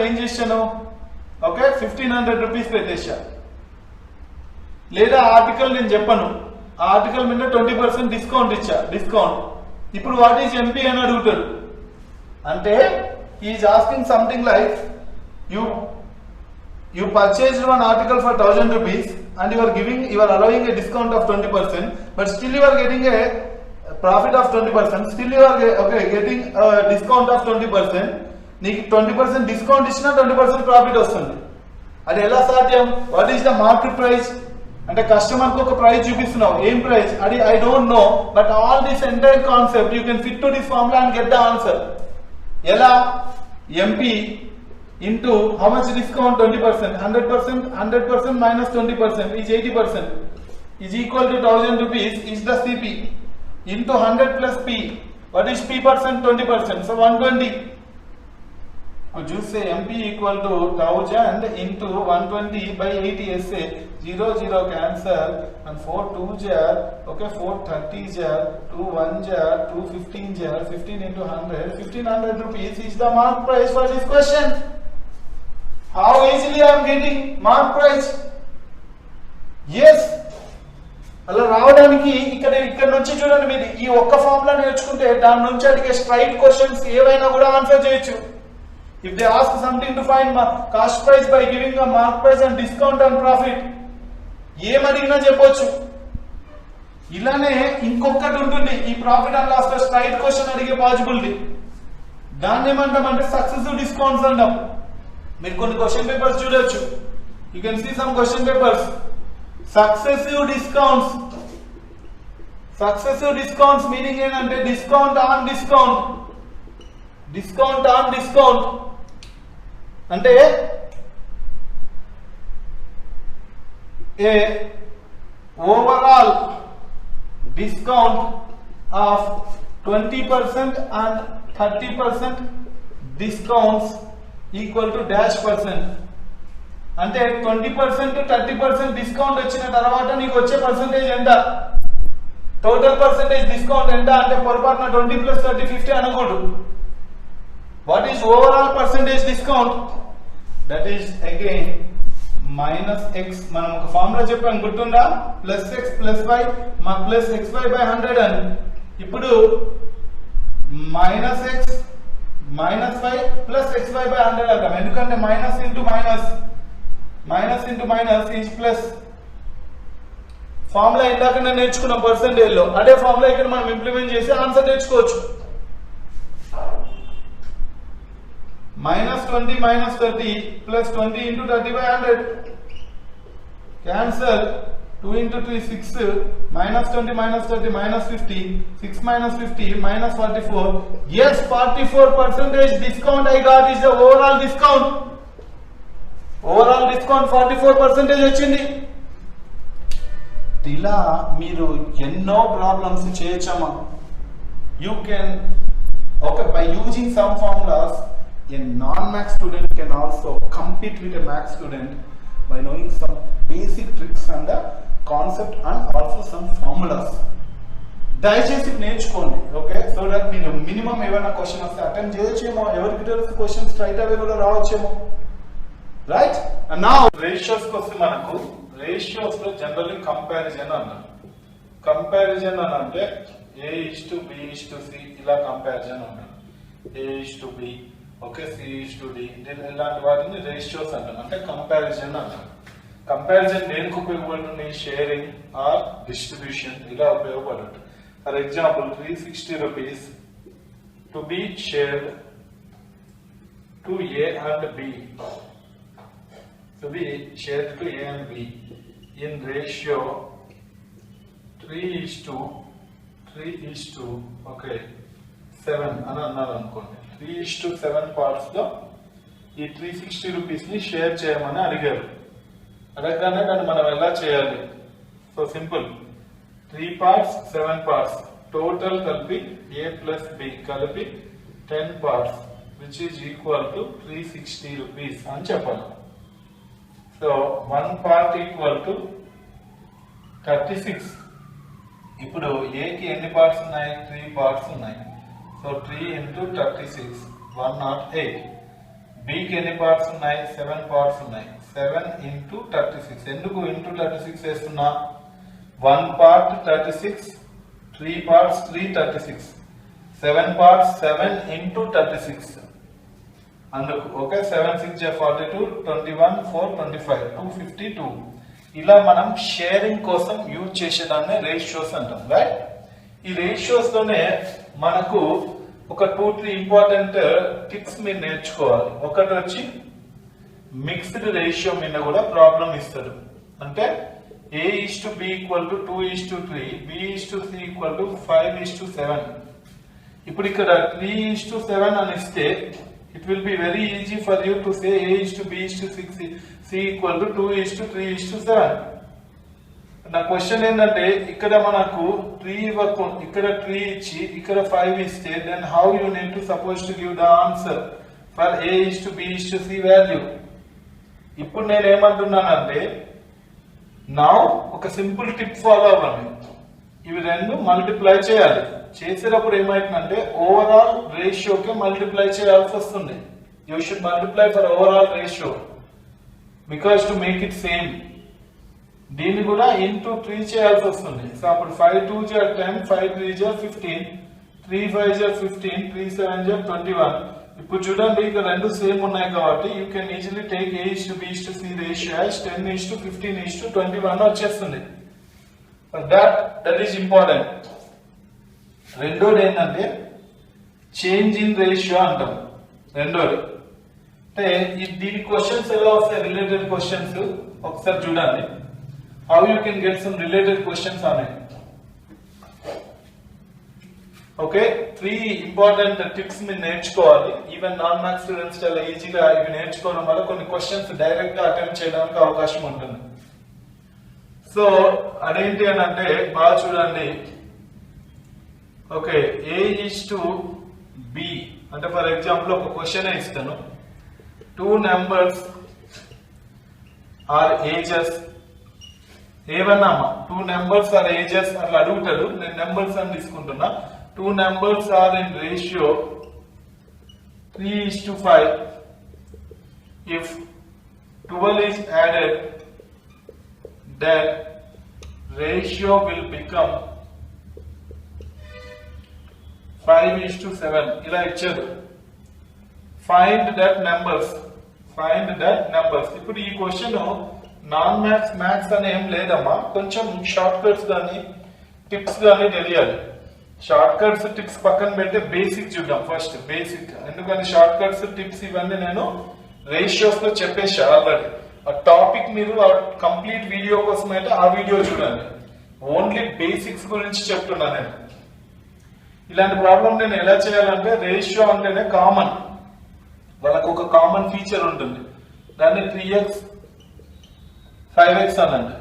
ఏం చేశాను? ఓకే, 1500 రూపీస్ పెట్టేశా. లేదా ఆర్టికల్ నేను చెప్పను, ఆ ఆర్టికల్ మీద 20% డిస్కౌంట్ ఇచ్చా. డిస్కౌంట్. ఇప్పుడు వాట్ ఈజ్ ఎంపీ అని అడుగుతాడు. అంటే is asking something like You purchased one article for 1000 rupees and you are allowing a discount of 20%, but still you are getting a profit of 20%. Still you are getting a discount of 20%. నీకు 20% discount ఇచ్చినా 20% profit వస్తుంది. అది ఎలా సాధ్యం? What is the market price అంటే customer కు ఒక price చూపిస్తున్నావు, ఏం ప్రైస్ అది I don't know, but all this entire concept you can fit to this formula and get the answer. ఎలా? MP into how much discount? 20%. 100% minus 20% is 80% is equal to 1000 rupees is the CP into 100 plus P. What is P percent? 20%. So 120. Could you say MP equal to 1000 into 120 by 80? Say 0 0 cancel and 4 2 jar, okay, 4 30 jar, 2 1 jar, 2 15 jar, 15 into 100, 1500 rupees is the mark price for this question. How easily I am getting mark price? Yes. అలా రావడానికి ఇక్కడ నుంచి చూడండి, మీరు ఈ ఒక్క formula నేర్చుకుంటే దాని నుంచి అడిగే స్ట్రైట్ క్వశ్చన్స్ ఏవైనా కూడా ఆన్సర్ చేయొచ్చు. If they ask something to find cost price by giving a mark price and discount and profit, ఏమడిగినా చెప్పొచ్చు. ఇలానే ఇంకొకటి ఉంటుంది, ఈ profit and loss straight question అడిగే పాసిబిలిటీ. దాన్ని ఏమంటామంటే సక్సెసివ్ డిస్కౌంట్స్ అంటాం. మీరు కొన్ని క్వశ్చన్ పేపర్స్ చూడొచ్చు. You can see some question papers. Successive discounts meaning ఏంటంటే డిస్కౌంట్ ఆన్ డిస్కౌంట్ అంటే a overall discount of 20% and 30% discounts equal to dash percent. అంటే 20% 30% డిస్కౌంట్ వచ్చిన తర్వాత నీకు వచ్చే పర్సెంటేజ్ ఎంత, టోటల్ పర్సెంటేజ్ డిస్కౌంట్ ఎంత అంటే పొరపాటున 20 + 30 50 అనకూడదు. What is overall percentage discount? That is again -x. మనం ఒక ఫార్ములా చెప్పాం, గుర్తుందా? +x + y +xy/100 అని. ఇప్పుడు -x -y +xy/100 అంటాం. ఎందుకంటే minus into minus is plus. Formula ఇందాక నేను నేర్చుకున్న పర్సెంటేజ్ లో అదే ఫార్ములా ఇక్కడ మనం ఇంప్లిమెంట్ చేసి ఆన్సర్ తెచ్చుకోవచ్చు. -20 - 30 + 20 × 30/100 cancel. 2 × 3 6 -20 - 30 -50 6 - 50 -44. Yes, 44% discount I got is the overall discount. 44% వచ్చింది. ఇలా మీరు ఎన్నో ప్రాబ్లమ్స్ చేయొచ్చమ్మా. You can by using some formulas a non-max student can also compete with a max student by knowing some basic tricks and the concept and also some formulas. దయచేసి నేర్చుకోండి, okay, so that మీరు minimum ఏమైనా question వస్తే attempt చేయొచ్చేమో. ఎవరికి తెలుసు question straight అవే కూడా రావచ్చేమో, right? నా ratios వస్తే మనకు రేషియోస్ లో జనరల్లీ కంపారిజన్ అన్నారు. కంపారిజన్ అని అంటే A:B:C ఇలా కంపారిజన్ అన్నారు. A:B, ఓకే, C:D ఇలాంటి వాటిని రేషియోస్ అంటారు, అంటే కంపారిజన్ అంటారు. కంపారిజన్ దేనికి ఉపయోగపడుతుంది? షేరింగ్ ఆర్ డిస్ట్రిబ్యూషన్ ఇలా ఉపయోగపడుతుంది. For example 360 rupees to be shared to A and B, to be shared to A and B in ratio 3:3:7 అని అన్నారు అనుకోండి. 3:7 పార్ట్స్ లో ఈ 360 rupees ని షేర్ చేయమని అడిగారు. అడగగానే దాన్ని మనం ఎలా చేయాలి? So simple, 3 parts 7 parts total కలిపి A + B కలిపి 10 parts which is equal to 360 rupees అని చెప్పాలి. So 1 part equal to 36. ఇప్పుడు A కి ఎన్ని పార్ట్స్ ఉన్నాయి? 3 parts ఉన్నాయి. సో 3 × 36 108. B కి ఎన్ని పార్ట్స్ ఉన్నాయి? 7 parts ఉన్నాయి. 7 × 36. ఎందుకు ఇంటూ 36 వేస్తున్నా? 1 part 36, 3 parts 3 36, 7 parts 7 × 36. అందుకు ఓకే 7 6 42 21 4 25 252 ఇలా మనం షేరింగ్ కోసం యూజ్ చేసేదాన్ని రేషియోస్ అంటాం రైట్. ఈ రేషియోస్ లోనే మనకు ఒక 2-3 ఇంపార్టెంట్ టిప్స్ మీరు నేర్చుకోవాలి. ఒకటి వచ్చి మిక్స్డ్ రేషియో మీద కూడా ప్రాబ్లం ఇస్తారు. అంటే A/B = 2:3, B/C = 5:7. ఇప్పుడు ఇక్కడ 3:7 అని ఇస్తే it will be very easy for you to say A/B/6, C = 2:3:7. నా క్వశ్చన్ ఏంటంటే ఇక్కడ మనకు 3 ఇవ్వకుండా ఇక్కడ 3 ఇచ్చి ఇక్కడ 5 ఇస్తే then how you need to suppose to give the answer for A/B/C value. ఇప్పుడు నేను ఏమంటున్నానంటే నా ఒక సింపుల్ టిప్ ఫాలో అవ్వండి. ఇవి రెండు మల్టిప్లై చేయాలి. చేసేటప్పుడు ఏమైతుందంటే ఓవరాల్ రేషియోకి మల్టిప్లై చేయాల్సి వస్తుంది. You should multiply for overall ratio because to make it same. దీన్ని కూడా ఇంటూ 3 చేయాల్సి వస్తుంది. సో అప్పుడు 5 2 10, 5 3 15, 3 5 15, 3 7 21. ఇప్పుడు చూడండి ఇక్కడ రెండు సేమ్ ఉన్నాయి కాబట్టి you can easily take A/B/C ratio as 10:15:21 వచ్చేస్తుంది. That is important. రెండోది ఏంటంటే చేంజ్ ఇన్ రేషియో అంటాం. రెండోది అంటే దీని క్వశ్చన్స్ ఎలా వస్తాయి, రిలేటెడ్ క్వశ్చన్స్ ఒకసారి చూడండి. How you can get some related questions on it. Okay 3 important tips మీరు నేర్చుకోవాలి. ఈవెన్ నాన్ మ్యాథ్స్ స్టూడెంట్స్ చాలా ఈజీగా ఇవి నేర్చుకోవడం వల్ల కొన్ని క్వశ్చన్స్ డైరెక్ట్ గా అటెంప్ట్ చేయడానికి అవకాశం ఉంటుంది. సో అదేంటి అని అంటే బాగా చూడండి. ఓకే A/B అంటే ఫర్ ఎగ్జాంపుల్ ఒక క్వశ్చన్ ఇస్తాను. 2 నెంబర్స్ ఆర్ ఏజెస్ ఏమన్నా 2 నెంబర్స్ ఆర్ ఏజెస్ అట్లా అడుగుతాడు. నేను నెంబర్స్ అని తీసుకుంటున్నా. 2 numbers are in ratio 3:5. If 12 is added, then ratio will become 5:7. ఇలా ఇచ్చారు. Find that numbers. ఇప్పుడు ఈ క్వశ్చన్ నాన్ మ్యాథ్స్ అని ఏం లేదమ్మా. కొంచెం షార్ట్ కట్స్ కానీ టిప్స్ కానీ తెలియాలి. షార్ట్ కట్స్ టిప్స్ పక్కన పెడితే బేసిక్ చూద్దాం. ఫస్ట్ బేసిక్, ఎందుకంటే షార్ట్ కట్స్ టిప్స్ ఇవన్నీ నేను రేషియోస్ లో చెప్పేసా ఆల్రెడీ. ఆ టాపిక్ మీరు కంప్లీట్ వీడియో కోసం అయితే ఆ వీడియో చూడండి. ఓన్లీ బేసిక్స్ గురించి చెప్తున్నా నేను. ఇలాంటి ప్రాబ్లం నేను ఎలా చేయాలంటే రేషియో అంటేనే కామన్, వాళ్ళకు ఒక కామన్ ఫీచర్ ఉంటుంది. దాన్ని 3x 5x అనండి.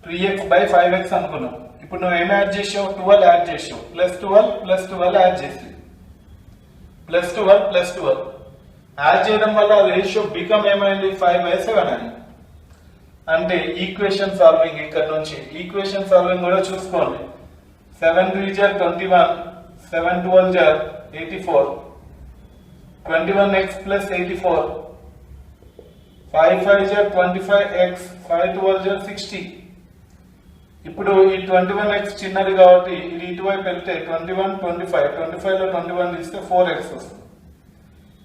3x/5x అనుకున్నాం. ఇప్పుడు నువ్వు ఏం యాడ్ చేసావు, 12 యాడ్ చేసావు. +12 యాడ్ చేసి +12 యాడ్ చేయడం వల్ల రేషియో బికమ్ ఏమైంది 5/7 అని. అంటే ఈక్వేషన్ సాల్వింగ్, ఇక్కడ నుంచి ఈక్వేషన్ సాల్వింగ్ కూడా చూసుకోండి. 7 3 21, 7 12 84, 21x + 84, 5 5 25x, 5 12 60. ఇప్పుడు ఈ 21x చిన్నది కాబట్టి ఇది ఇటువైపు వెళ్తే 21 25, 25 లో 21 తీస్తే 4x వస్తుంది.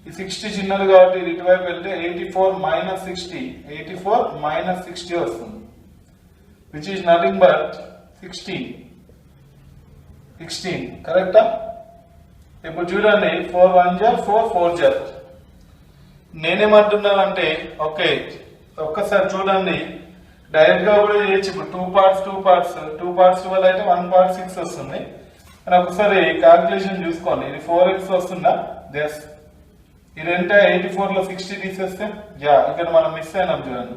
ఈ 60 చిన్నది కాబట్టి ఇది ఇటువైపు వెళ్తే 84 - 60, 84 - 60 వస్తుంది, విచ్ ఈస్ నథింగ్ బట్ 16. కరెక్టా? ఇప్పుడు చూడండి 4 1 4 4 నేనేమంటున్నానంటే ఓకే ఒక్కసారి చూడండి, డైరెక్ట్ గా కూడా చేయొచ్చు. ఇప్పుడు 2 పార్ట్స్ వల్ల అయితే 1 part 6 వస్తుంది. అని ఒకసారి క్యాల్కులేషన్ చూసుకోండి. ఇది 4x వస్తుందా? ఎస్. ఇదంటే 84 లో 60 తీసేస్తే ఇక్కడ మనం మిస్ అయినాం చూడండి.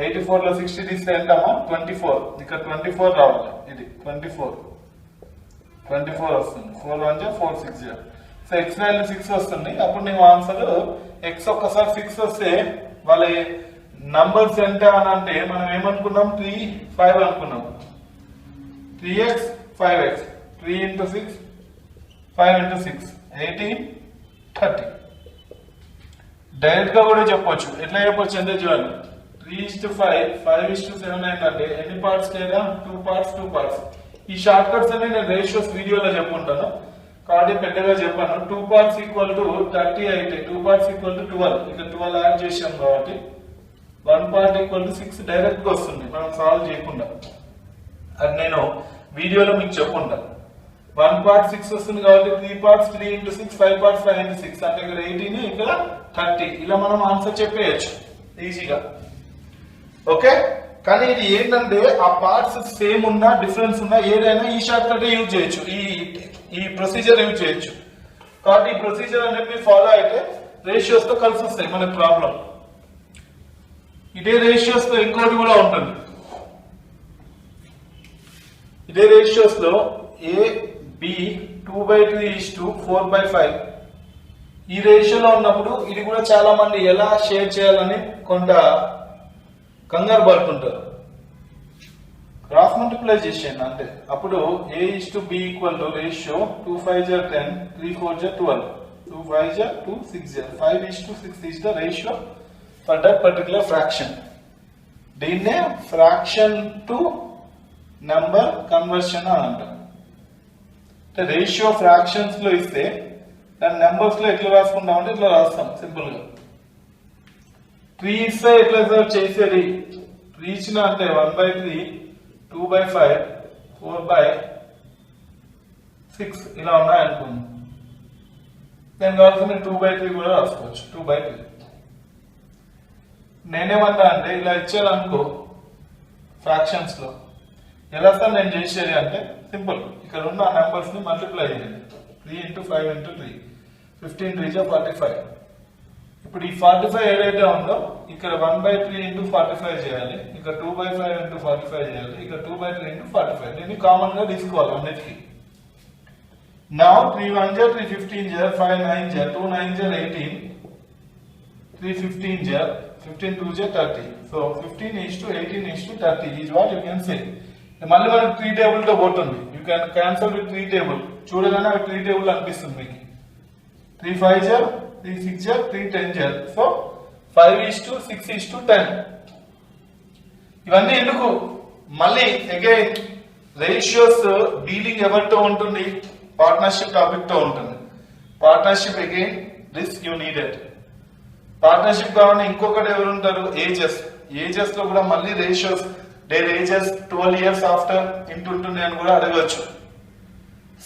84 లో 60 తీస్తే ఎంతమ్మా 24. ఇక్కడ 24 రావాలి. ఇది 24 వస్తుంది. 4 1 4 6 సో x వాల్యూ 6 వస్తుంది. అప్పుడు నేను ఆన్సర్ x ఒక్కసారి 6 వస్తే వాళ్ళ నంబర్స్ ఎంత అని అంటే మనం ఏమనుకున్నాం 3 5 అనుకున్నాం. 3x 5x, 3 × 6 5 × 6 18 30. డైరెక్ట్ గా కూడా చెప్పొచ్చు. ఎట్లా చెప్పొచ్చు అంటే చూడండి 3:5 5:7 అయిందంటే ఎన్ని పార్ట్స్ లేదా 2 parts. ఈ షార్ట్ కట్స్ అన్ని నేను రేషియోస్ వీడియోలో చెప్పుకుంటాను. కాబట్టి పెద్దగా చెప్పాను. 2 parts ఈక్వల్ టు 30 అయితే 2 parts ఈక్వల్ టు 12, ఇక 12 యాడ్ చేసాం కాబట్టి 1 part ఈక్వల్ టు 6 డైరెక్ట్ గా వస్తుంది మనం సాల్వ్ చేయకుండా. అది నేను వీడియోలో మీకు చెప్పుకుంటా. 1 part 6 వస్తుంది కాబట్టి 3 parts 3 into 6, 5 parts 5 into 6 అంటే ఇక్కడ 18 ఇక్కడ 30. ఇలా మనం ఆన్సర్ చెప్పేయచ్చు ఈజీగా. ఓకే, కానీ ఇది ఏంటంటే ఆ పార్ట్స్ సేమ్ ఉన్నా డిఫరెన్స్ ఉన్నా ఏదైనా ఈ షార్ట్ కట్ యూజ్ చేయొచ్చు, ఈ ప్రొసీజర్ యూజ్ చేయొచ్చు. కాబట్టి ఈ ప్రొసీజర్ అనేది మీరు ఫాలో అయితే రేషియోస్ తో కలిసి వస్తాయి మనకి ప్రాబ్లం. ఇదే రేషియోస్ లో ఇంకోటి కూడా ఉంటుంది. ఇదే రేషియోస్ లో A B 2/3:4/5 ఈ రేషియోలో ఉన్నప్పుడు ఇది కూడా చాలా మంది ఎలా షేర్ చేయాలని కొంత కంగారు పడుతుంటారు. క్రాస్ మల్టిప్లై చేసేయండి అంతే. అప్పుడు A:B equal to ratio 2 5 10 3 4 12 2 5 2 6 5:6 is the ratio for that particular fraction. దీన్నే ఫ్రాక్షన్ టు నెంబర్ కన్వర్షన్ అని అంటాం. అంటే రేషియో ఫ్రాక్షన్స్ లో ఇస్తే దాని నెంబర్స్ లో ఎట్లా రాసుకుంటాం అంటే ఇట్లా రాస్తాం సింపుల్ గా. 3 ఇస్తే ఎట్లా చేసేది, 3 ఇచ్చిన అంటే 1/3 2/5 4/6 ఇలా ఉన్నాయి అనుకోండి. దాని కావాల్సిన 2/3 కూడా రాసుకోవచ్చు. 2/3 నేనేమన్నా అంటే ఇలా ఇచ్చారనుకో ఫ్రాక్షన్స్ లో ఎలా సార్ నేను చేసేది అంటే సింపుల్, ఇక్కడ ఉన్న నెంబర్స్ ని మల్టిప్లై చేయండి. 3 into 5 into 3 15 3 45. ఇప్పుడు ఈ 45 ఏదైతే ఉందో ఇక్కడ 1/3 into 45 చేయాలి, ఇక్కడ 2/5 into 45 చేయాలి, ఇక్కడ 2/3 into 45. దీన్ని కామన్ గా తీసుకోవాలి అన్నిటికీ. Now 3 1 3 15 5 9 2 9 18 3 15 15 2 30. So 15:18:30 is what you can say. మళ్ళీ మనకి 3 టేబుల్ తో పోతుంది. You can cancel with 3 table. చూడగానే అవి 3 టేబుల్ అనిపిస్తుంది మీకు. 3 5 3 6 3 10. సో 5:6:10. ఇవన్నీ ఎందుకు మళ్ళీ అగైన్ రేషియోస్ డీలింగ్ ఎవరితో ఉంటుంది, పార్ట్నర్షిప్ టాపిక్ తో ఉంటుంది. Partnership again risk you needed. Partnership కావాలని ఇంకొకటి ఎవరు ఉంటారు, ఏజెస్ లో కూడా మళ్ళీ ratios there ages 12 years after ఇంటుంటుంది అని కూడా అడగవచ్చు.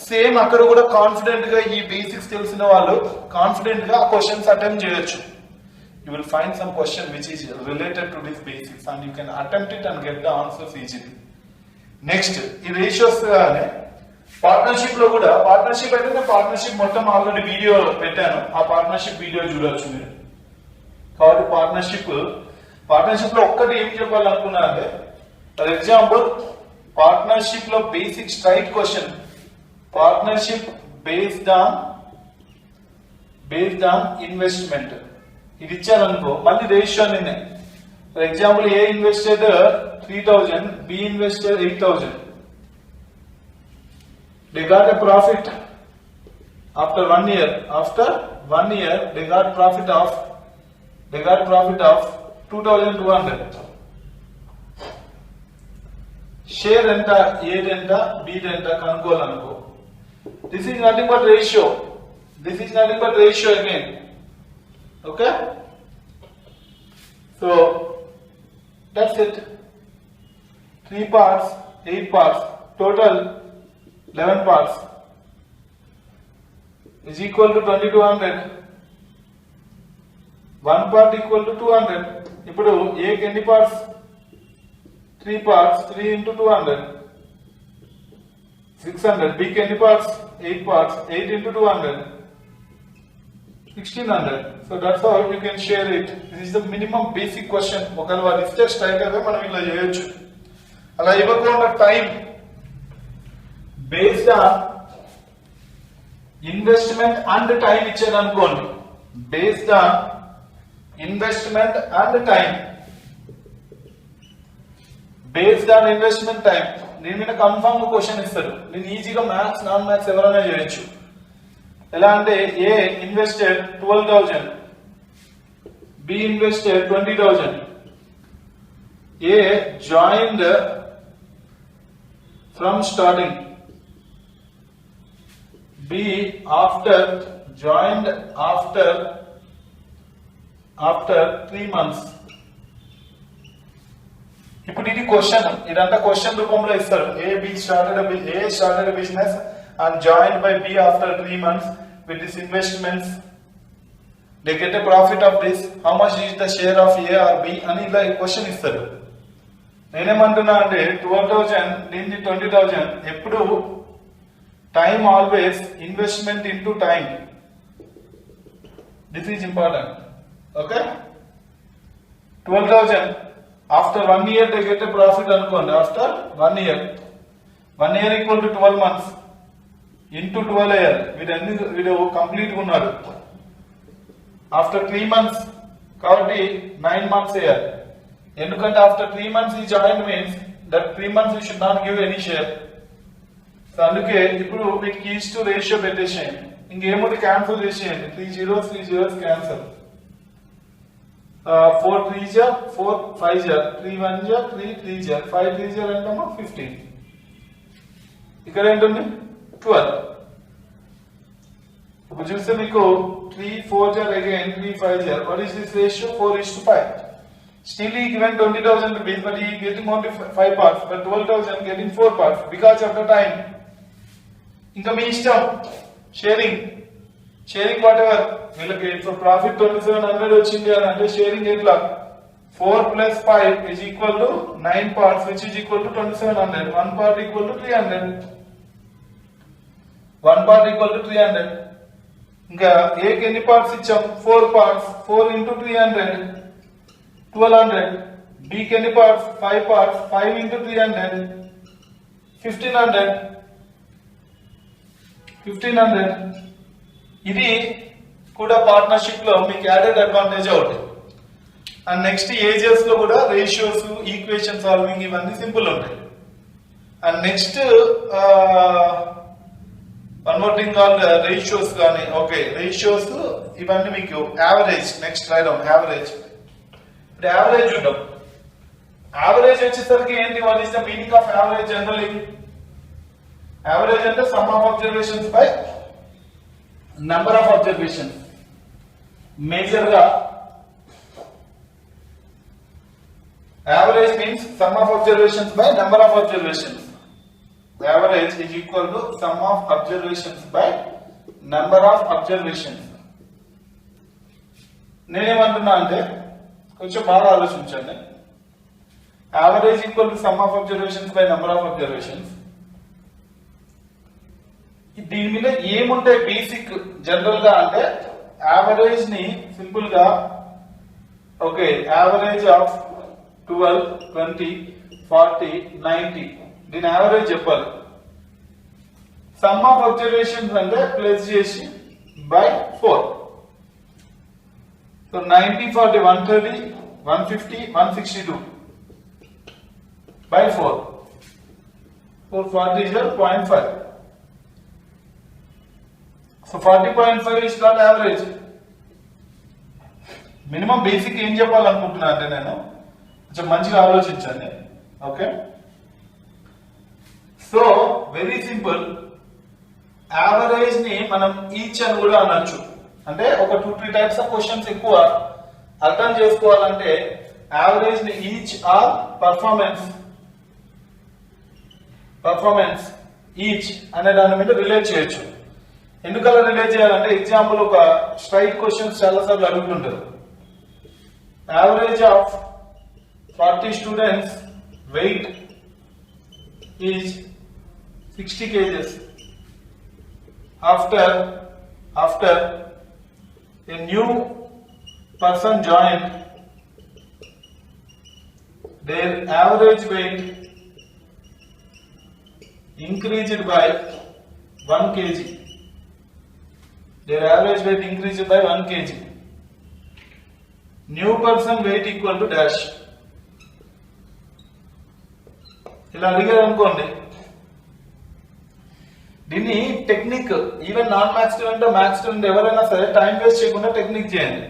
సేమ్ అక్కడ కూడా కాన్ఫిడెంట్ గా ఈ బేసిక్స్ తెలిసిన వాళ్ళు కాన్ఫిడెంట్ గా క్వశ్చన్స్ అటెంప్ట్ చేయొచ్చు. You will find some question which is related to this basics and you can attempt it and get the answers easily. Next ఈ రేషియోస్ గానే పార్ట్నర్షిప్ లో కూడా, పార్ట్నర్షిప్ అయితే నేను పార్ట్నర్షిప్ మొత్తం ఆల్రెడీ వీడియో పెట్టాను, ఆ పార్ట్నర్షిప్ వీడియో చూడొచ్చు మీరు. కాబట్టి పార్ట్నర్షిప్ లో ఒక్కటి ఏం చెప్పాలనుకున్నా అంటే, ఫర్ ఎగ్జాంపుల్ పార్ట్నర్షిప్ లో basic straight question, partnership based on investment ఇది ఇచ్చారనుకో, మళ్ళీ రేషియో నిన్నే. For example A invested 3,000, B invested 8,000. they got a profit after 1 year. After 1 year they got profit of 2,200. Share ఎంత, ఏదెంత, బీదెంత కనుక్కోవాలనుకో. This is nothing but ratio again. Okay, so that's it. 3 parts 8 parts total 11 parts is equal to 2,200. 1 part equal to 200. ఇప్పుడు A కి ఎన్ని parts? 3 parts. 3 into 200 600. B కి ఎన్ని parts? 8 parts. 8 into 200 1600. So that's how you can share it. This is the minimum basic question. ఒకవేళ వారు ఇస్తే straight అవే మనం ఇలా చేయొచ్చు. అలా ఇవ్వకుండా time based on investment and time ఇచ్చారు అనుకోండి. Based on investment and time, based on investment time. దీని మీద కన్ఫర్మ్ క్వశ్చన్ ఇస్తారు. నేను ఈజీగా మ్యాథ్స్ నాన్ మ్యాథ్స్ ఎవరైనా చేయొచ్చు. ఎలా అంటే A invested 12,000, B invested 20,000. A joined from starting, B after joined after 3 months. ఇప్పుడు ఇది క్వశ్చన్, ఇదంతా క్వశ్చన్ రూపంలో ఇస్తారు. A started a business and joined by B after 3 months with this investments. They get a profit of this. How much is the share of A or B అని ఇలా question ఇస్తారు. నేనేమంటున్నా అంటే 12,000 దీన్ని 20,000. ఎప్పుడు time always investment into time. This is important. Okay, 12,000 after 1 year they get a profit అనుకోండి. after 1 year equal to 12 months into 12 year. వీడు complete ఉన్నాడు. after 3 months కాబట్టి 9 months వేయాలి. ఎందుకంటే after 3 months he joined means that 3 months you should not give any share. So అందుకే ఇప్పుడు వీటికి is to ratio పెట్టేసేయండి. ఇంకేముంది క్యాన్సిల్ చేసేయండి. 3 zeros cancel. 4 3s 4 5s 3 1s 3 3s 5 3s ఎంతమ్మా 15. ఇక్కడ ఏంటుంది 12. ఇప్పుడు చూస్తే మీకు 3 4s again 3 5s. what is this ratio? 4:5. still he given 20,000 rupees but he getting only 5 parts, but 12,000 getting 4 parts because of the time. ఇంకా మీ ఇష్టం. Sharing what ever. వీళ్ళకి ఇప్పుడు profit 2700 వచ్చింది అని అంటే షేరింగ్ ఎట్లా 4 + 5 is equal to 9 parts which is equal to 2700. 1 part equal to 300. 1 part equal to 300. ఇంకా ఏకి ఎన్ని పార్ట్స్ ఇచ్చాం? 4 parts. 4 into 300 1200. బికి ఎన్ని పార్ట్స్? 5 parts. 5 into 300 1500. ఇది కూడా పార్ట్నర్షిప్ లో మీకు యాడెడ్ అడ్వాంటేజ్ అవుతుంది. అండ్ నెక్స్ట్ ఏజెస్ లో కూడా రేషియోస్, ఈక్వేషన్ సాల్వింగ్ ఇవన్నీ సింపుల్ ఉంటాయి. And next one more thing called ratios కానీ. ఓకే, రేషియోస్ ఇవన్నీ మీకు యావరేజ్. నెక్స్ట్ రాయడం యావరేజ్. ఇప్పుడు యావరేజ్ చూద్దాం. యావరేజ్ వచ్చేసరికి ఏంటి? What is the meaning of average generally? Average అంటే sum of observations by number of observations. Major గా average means sum of observations by number of observations. Average is equal to some of observations by number of observations. నేనేమంటున్నా అంటే కొంచెం బాగా ఆలోచించండి. Average equal to some of observations by number of observations. దీని మీద ఏముంటాయి basic general గా అంటే యావరేజ్ ని సింపుల్ గా ఓకే యావరేజ్ ఆఫ్ 12 20 40 90 దీని యావరేజ్ చెప్పాలి. సమ్ ఆఫ్ అబ్జర్వేషన్స్ అంటే ప్లస్ చేసి by 4. So 90 40 130 150 162 by 4. 440 is 0.5. So 40.5 is not average. Minimum basic ఏం చెప్పాలనుకుంటున్నా అంటే నేను కొంచెం మంచిగా ఆలోచించండి. Okay, so very simple. Average ని మనం ఈచ్ అని కూడా అనొచ్చు. అంటే ఒక 2-3 టైప్స్ ఆఫ్ క్వశ్చన్స్ ఎక్కువ అర్థం చేసుకోవాలంటే యావరేజ్ ని ఈచ్ ఆర్ పర్ఫార్మెన్స్ ఈచ్ అనే దాని మీద రిలేట్ చేయొచ్చు. ఎందుకలా రిలేట్ చేయాలంటే ఎగ్జాంపుల్ ఒక స్ట్రైట్ క్వశ్చన్స్ చాలా సార్లు అడుగుతుంటారు. Average of 40 students weight is 60 kgs. After a new person joined, their average weight increased by 1 kg. Their average weight increased by 1 kg. New person weight equal to dash. ఇలా అడిగారు అనుకోండి. దీన్ని technique even non maths student maths student ఎవరైనా సరే time waste చేయకుండా technique చేయండి.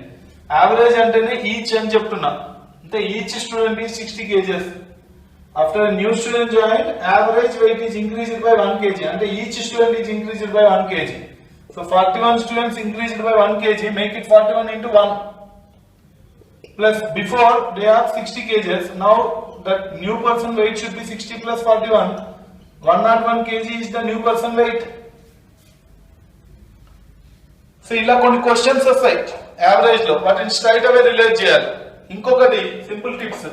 Average అంటేనే each అని చెప్తున్నా. అంటే each student is 60 kgs. After a new student joined, average weight is increased by 1 kg. And each student is increased by 1 kg. So 41 students increased by 1 kg. Make it 41 into 1. Plus before they have 60 kgs. Now that new person weight should be 60 plus 41. 101 kg is the new person weight. So ఇలా కొన్ని questions వస్తాయి average లో, వాటిని straight అవే relate చేయాలి. ఇంకొకటి simple tips,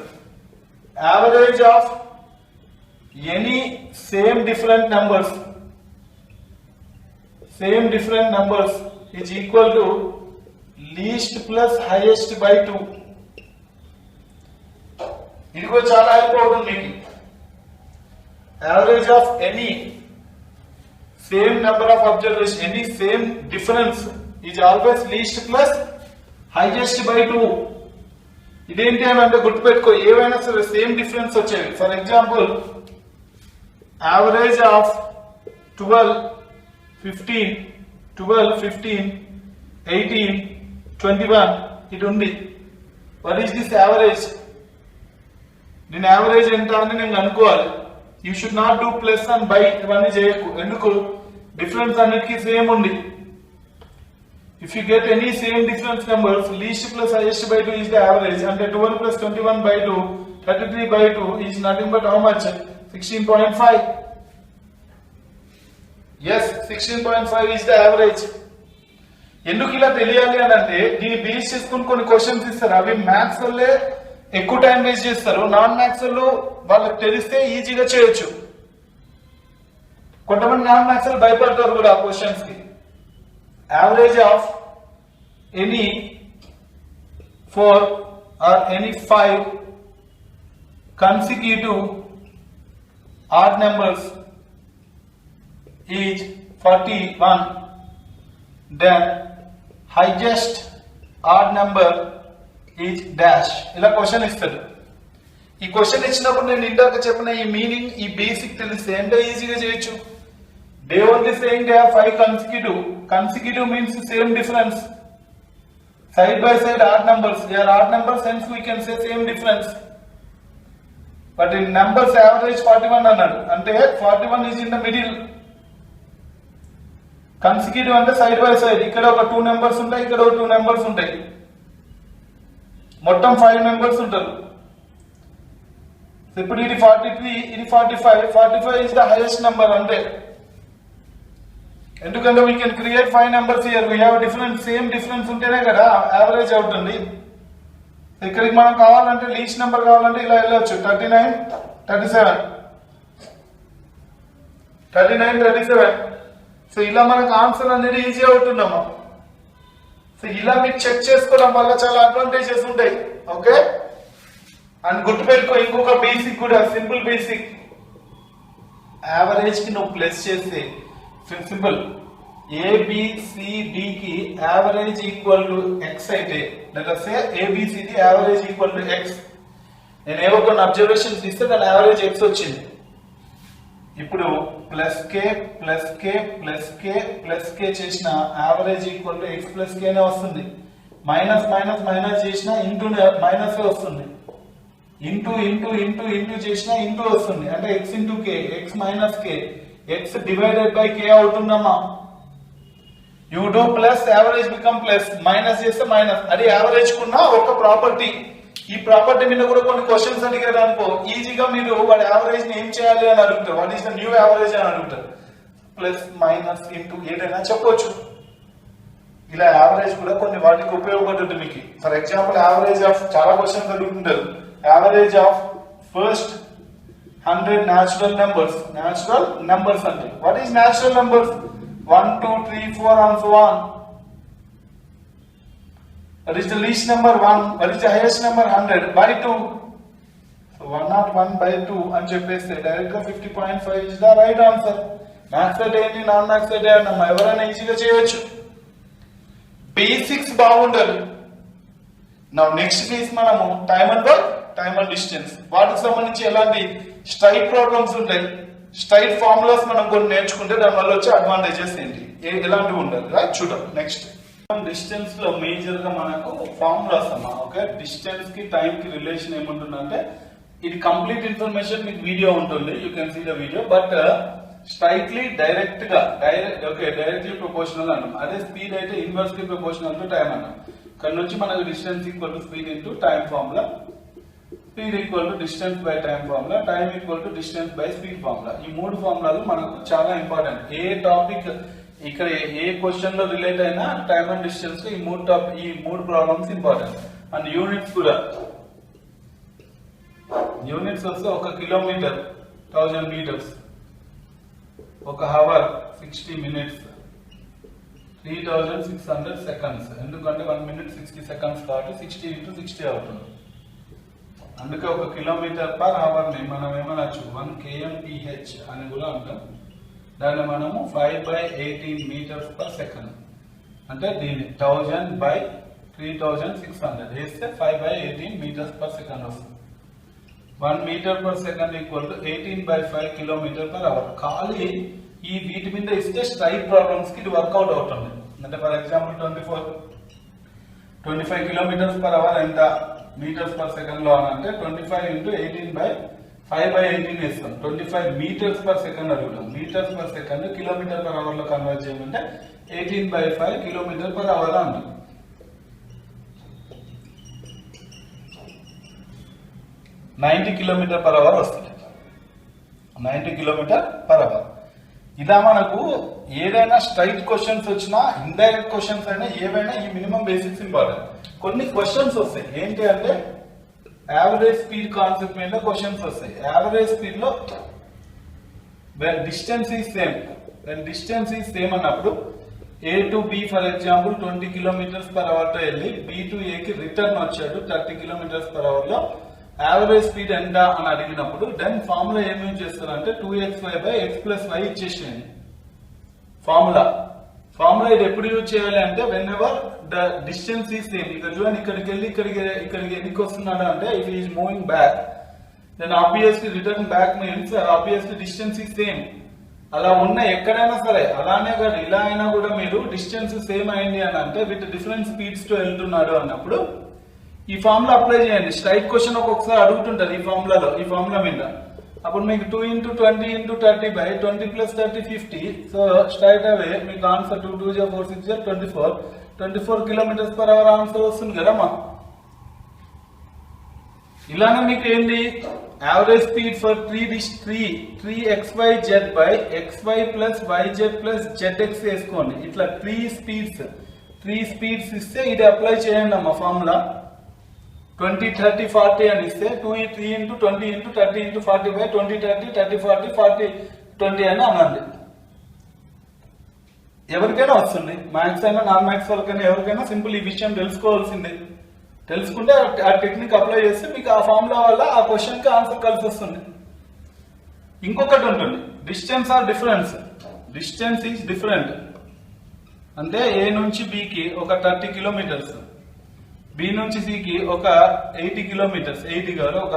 average of any same different numbers is equal to least plus highest by 2. ఇది కూడా చాలా హెల్ప్ అవుతుంది మీకు. Average of any same number of observation, any same difference is always least plus highest by 2. ఇదేంటి అని అంటే గుర్తుపెట్టుకో, ఏవైనా సరే సేమ్ డిఫరెన్స్ వచ్చేవి. ఫర్ ఎగ్జాంపుల్ యావరేజ్ ఆఫ్ 12, 15, 18, 21 ఇది ఉంది. What is this average? దీని యావరేజ్ ఎంత అని నేను అనుకోవాలి. You should not do plus and by, ఇవన్నీ చేయకు. ఎందుకు? డిఫరెన్స్ అన్నిటికీ సేమ్ ఉంది. If you get any same difference numbers, least plus highest by 2 is the average. And 12 plus 21 by 2, 33 by 2 is nothing but how much? 16.5. Yes, 16.5 is the average. ఎందుకు ఇలా తెలియాలి అని అంటే దీన్ని బేస్ చేసుకుని కొన్ని క్వశ్చన్స్ ఇస్తారు. అవి మ్యాథ్స్ వల్లే ఎక్కువ టైం వేస్ట్ చేస్తారు. నాన్ మ్యాథ్స్ వాళ్ళు వాళ్ళకి తెలిస్తే ఈజీగా చేయొచ్చు. కొంతమంది నాన్ మ్యాథ్స్ వాళ్ళు భయపడతారు కూడా ఆ క్వశ్చన్స్ కి. Average of any 4 or any 5 consecutive odd numbers is 41. Then highest odd number is dash. ఇలా క్వశ్చన్ ఇస్తాడు. ఈ క్వశ్చన్ ఇచ్చినప్పుడు నేను ఇందాక చెప్పిన ఈ మీనింగ్, ఈ బేసిక్ తెలిస్తే ఎంత ఈజీగా చేయొచ్చు. They only saying they have 5 consecutive. Consecutive means same difference. Side by side odd numbers. They are odd numbers, hence we can say same difference. But in numbers average 41 అన్నాడు అంటే 41 is in the middle. Consecutive అంటే side by side. ఇక్కడ ఒక 2 numbers ఉంటాయి, ఇక్కడ ఒక 2 numbers ఉంటాయి. మొత్తం 5 numbers ఉంటారు. ఇప్పుడు ఇది 43, ఇది 45. 45 is the highest number అంటే. ఎందుకంటే we can create 5 numbers here. We have different same difference ఉంటేనే కదా యావరేజ్ అవుతుంది. ఇక్కడికి మనం కావాలంటే లీస్ట్ నెంబర్ కావాలంటే ఇలా వెళ్ళొచ్చు. 39, 37. సో ఇలా మనకు ఆన్సర్ అనేది ఈజీ అవుతుందమ్మా. సో ఇలా మీరు చెక్ చేసుకోవడం వల్ల చాలా అడ్వాంటేజెస్ ఉంటాయి. ఓకే, అండ్ గుర్తుపెట్టుకో ఇంకొక బేసిక్ కూడా, సింపుల్ బేసిక్. యావరేజ్ కి నువ్వు ప్లస్ చేస్తే సింపుల్ ABCDకి యావరేజ్ ఈక్వల్ టు ఎక్స్ అయితే, let us say ABCD average equal to x. నేను ఏవో కొన్ని అబ్జర్వేషన్స్ ఇస్తే దాని యావరేజ్ ఎక్స్ వచ్చింది. ఇప్పుడు plus k plus k plus k plus k చేసిన average equal to x plus కేనే వస్తుంది. మైనస్ మైనస్ మైనస్ చేసిన ఇంటూ మైనస్ వస్తుంది. ఇంటూ ఇంటూ ఇంటూ ఇంటూ చేసిన ఇంటూ వస్తుంది. అంటే x into k, x minus k, x divided by k అవుతుందమ్మా. You do plus average become plus, minus చేస్తే minus. అది యావరేజ్ కున్న ఒక ప్రాపర్టీ. ఈ ప్రాపర్టీ మీద కూడా కొన్ని క్వశ్చన్స్ అడిగారు అనుకో, ఈజీగా మీరు వాడి యావరేజ్ ని ఏం చేయాలి అని అడుగుతారు. What is the new average అని అడుగుతారు. ప్లస్ మైనస్ ఇంటూ ఏదైనా చెప్పొచ్చు. ఇలా యావరేజ్ కూడా కొన్ని వాటికి ఉపయోగపడుతుంది మీకు. ఫర్ ఎగ్జాంపుల్ యావరేజ్ ఆఫ్, చాలా క్వశ్చన్స్ అడుగుతుంటారు. Average of first 100 natural numbers అంటే what is natural numbers? 1, 2, 3, 4 and so on. What is the least number? 1. What is the highest number? 100 by 2. So 101 by 2 అని చెప్పేస్తే డైరెక్ట్ గా 50.5 is the right answer. Maths అయితే ఏంటి, non maths అయితే అన్నమా ఎవరైనా ఈజీగా చేయొచ్చు. బేసిక్స్ బాగుండాలి. నా నెక్స్ట్ కేసు మనము time and work, time and distance, వాటికి సంబంధించి ఎలాంటి స్ట్రైట్ ప్రాబ్లమ్స్ ఉంటాయి, స్ట్రైట్ ఫార్ములాస్ మనం కొన్ని నేర్చుకుంటే దాని వల్ల వచ్చే అడ్వాంటేజెస్ ఏంటి, ఎలాంటివి ఉండాలి, రైట్? చూద్దాం. నెక్స్ట్ డిస్టెన్స్ లో మేజర్ గా మనకు ఫార్ములాస్ అమ్మా. ఓకే, డిస్టెన్స్ కి టైం కి రిలేషన్ ఏముంటుందంటే ఇది కంప్లీట్ ఇన్ఫర్మేషన్ మీకు వీడియో ఉంటుంది, you can see the video. But straightly directly proportional అన్నాం. అదే స్పీడ్ అయితే ఇన్వర్స్లీ ప్రపోర్షనల్ టు టైం అన్నాం. ఇక్కడ నుంచి మనకు distance equal to speed into time formula, speed equal to distance by time formula, time equal to distance by speed formula. ఈ మూడు ఫార్ములాలు మనకు చాలా ఇంపార్టెంట్. ఏ టాపిక్ ఇక్కడ ఏ క్వశ్చన్ లో రిలేట్ అయినా టైమ్ అండ్ డిస్టెన్స్ ఈ మూడు ప్రాబ్లమ్స్ ఇంపార్టెంట్. అండ్ యూనిట్స్ కూడా, యూనిట్స్ వస్తే ఒక కిలోమీటర్ 1000 meters, ఒక హవర్ 60 minutes, 3600 seconds. ఎందుకంటే 1 minute 60 seconds కాబట్టి 60 into 60 అవుతుంది. అందుకే ఒక కిలోమీటర్ పర్ అవర్ ని మనం ఏమనొచ్చు 1 kmph అని కూడా అంటాం. దాన్ని మనము 5/18 meters per second అంటే దీన్ని 1000/3600 వేస్తే 5/18 meters per second వస్తుంది. 1 meter per second equal to 18/5 kilometer per hour. ఖాళీ ఈ వీటి మీద ఇస్తే స్ట్రైట్ ప్రాబ్లమ్స్ కి ఇది వర్కౌట్ అవుతుంది. అంటే for example 25 kilometers per hour ఎంత మీటర్స్ పర్ సెకండ్ లో అని అంటే 25 into 18/5/18 ఇస్తాం. 25 meters per second అడుగుతాం. Meters per second kilometer per hour లో కన్వర్ట్ చేయమంటే 18/5 kilometer per hour అంటాం. 90 kilometer per hour వస్తుంది. 90 kilometer per hour. ఇదా మనకు ఏదైనా స్ట్రైట్ క్వశ్చన్స్ వచ్చినా ఇండైరెక్ట్ క్వశ్చన్స్ అయినా ఏవైనా ఈ మినిమం బేసిక్స్ ఇంపార్టెంట్. కొన్ని క్వశ్చన్స్ వస్తాయి ఏంటి అంటే యావరేజ్ స్పీడ్ కాన్సెప్ట్ మీద క్వశ్చన్స్ వస్తాయి. యావరేజ్ స్పీడ్ లో వెన్ డిస్టెన్స్ ఈజ్ సేమ్ అన్నప్పుడు A to B for example 20 kilometers per hour తో వెళ్ళి B to A కి రిటర్న్ వచ్చాడు 30 kilometers per hour లో. యావరేజ్ స్పీడ్ ఎంత అని అడిగినప్పుడు దెన్ ఫార్ములా ఏం యూజ్ చేస్తారంటే 2xy/x+y ఇచ్చేసేయండి. ఫార్ములా ఇది ఎప్పుడు యూజ్ చేయాలి అంటే whenever the distance is same. ఇక్కడ చూడండి, ఇక్కడికి వెళ్ళి ఇక్కడికి ఎందుకు వస్తున్నాడు అంటే if is moving back then obviously return back means obviously distance is same. అలా ఉన్న ఎక్కడైనా సరే అలానే కాదు ఇలా అయినా కూడా మీరు డిస్టెన్స్ సేమ్ అయింది అని అంటే విత్ డిఫరెంట్ స్పీడ్స్ తో వెళ్తున్నాడు అన్నప్పుడు ఈ ఫార్ములా అప్లై చేయండి. స్ట్రైట్ క్వశ్చన్ ఒక్కొక్కసారి అడుగుతుంటది ఈ ఫార్ములా మీద. అప్పుడు మీకు 2 into 20 into 30/20 + 30 50. సో స్ట్రైట్ అవే మీకు answer 2 2 4 6 24 kilometers per hour answer వస్తుంది కదమ్మా. ఇలానే మీకు ఏంటి average speed for 3xyz/xy + yz + zx వేసుకోండి. ఇట్లా 3 స్పీడ్స్ ఇస్తే ఇది అప్లై చేయండి అమ్మా ఫార్ములా. 20 30 40 అని ఇస్తే 3 into 20 into 30 into 40/20 30 30 40 40 20 అని అనండి. ఎవరికైనా వస్తుంది, మ్యాథ్స్ అయినా నాన్ మ్యాథ్స్ వాళ్ళకైనా ఎవరికైనా సింపుల్ ఈ విషయం తెలుసుకోవాల్సిందే. తెలుసుకుంటే ఆ టెక్నిక్ అప్లై చేస్తే మీకు ఆ ఫార్ములా వల్ల ఆ క్వశ్చన్ కి ఆన్సర్ కలిసి వస్తుంది. ఇంకొకటి ఉంటుంది డిస్టెన్స్ ఈజ్ డిఫరెంట్ అంటే ఏ నుంచి బి కి ఒక 30 kilometers, బి నుంచి సి కి ఒక 80 kilometers, 80 కాదు ఒక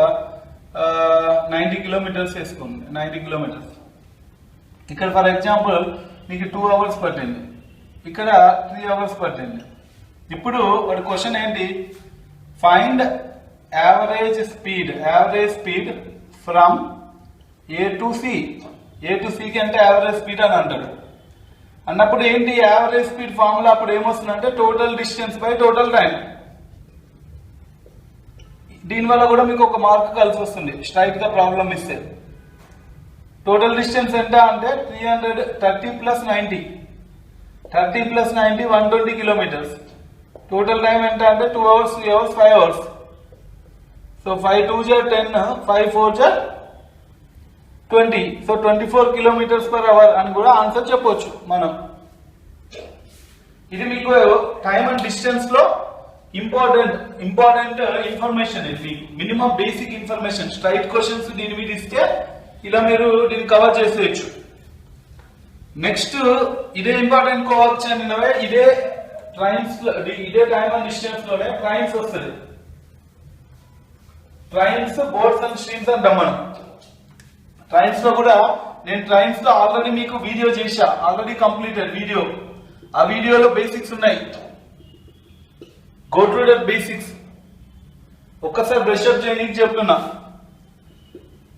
90 kilometers వేసుకోండి. 90 kilometers ఇక్కడ ఫర్ ఎగ్జాంపుల్ మీకు 2 hours పట్టింది, ఇక్కడ 3 hours పట్టింది. ఇప్పుడు వాడి క్వశ్చన్ ఏంటి, find average speed from A to C. A to C కి అంటే యావరేజ్ స్పీడ్ అని అంటాడు. అన్నప్పుడు ఏంటి యావరేజ్ స్పీడ్ ఫార్ములా అప్పుడు ఏమొస్తుందంటే total distance by total time. దీనివల్ల కూడా మీకు ఒక మార్క్ కలిసి వస్తుంది స్ట్రైట్ గా ప్రాబ్లం ఇస్తే. టోటల్ డిస్టెన్స్ ఎంత అంటే 330 + 90 120 kilometers. టోటల్ టైం ఎంత అంటే 2 hours 3 hours 5 hours. So 5 2 10 5 4 20. So 24 kilometers per hour అని కూడా ఆన్సర్ చెప్పొచ్చు మనం. ఇది మీకు టైం అండ్ డిస్టెన్స్ లో ఇంపార్టెంట్ ఇన్ఫర్మేషన్. ఇది minimum basic information. Straight questions దీని మీద ఇస్తే ఇలా మీరు దీన్ని కవర్ చేసేయచ్చు. నెక్స్ట్ ఇదే ఇంపార్టెంట్ కోవచ్చు అనివే ఇదే ట్రైన్స్ ఇదే టైమ్ అండ్ డిస్టెన్స్ లోనే ట్రైన్స్ వస్తుంది. ట్రైన్స్ బోట్స్ అండ్ స్ట్రీమ్స్ అంటాం మనం. ట్రైన్స్ లో కూడా నేను ట్రైన్స్ లో ఆల్రెడీ మీకు వీడియో చేశా, ఆల్రెడీ కంప్లీటెడ్ వీడియో. ఆ వీడియోలో బేసిక్స్ ఉన్నాయి. గో టు దట్ బేసిక్స్ ఒక్కసారి బ్రష్ అప్ చేయడానికి చెప్తున్నా.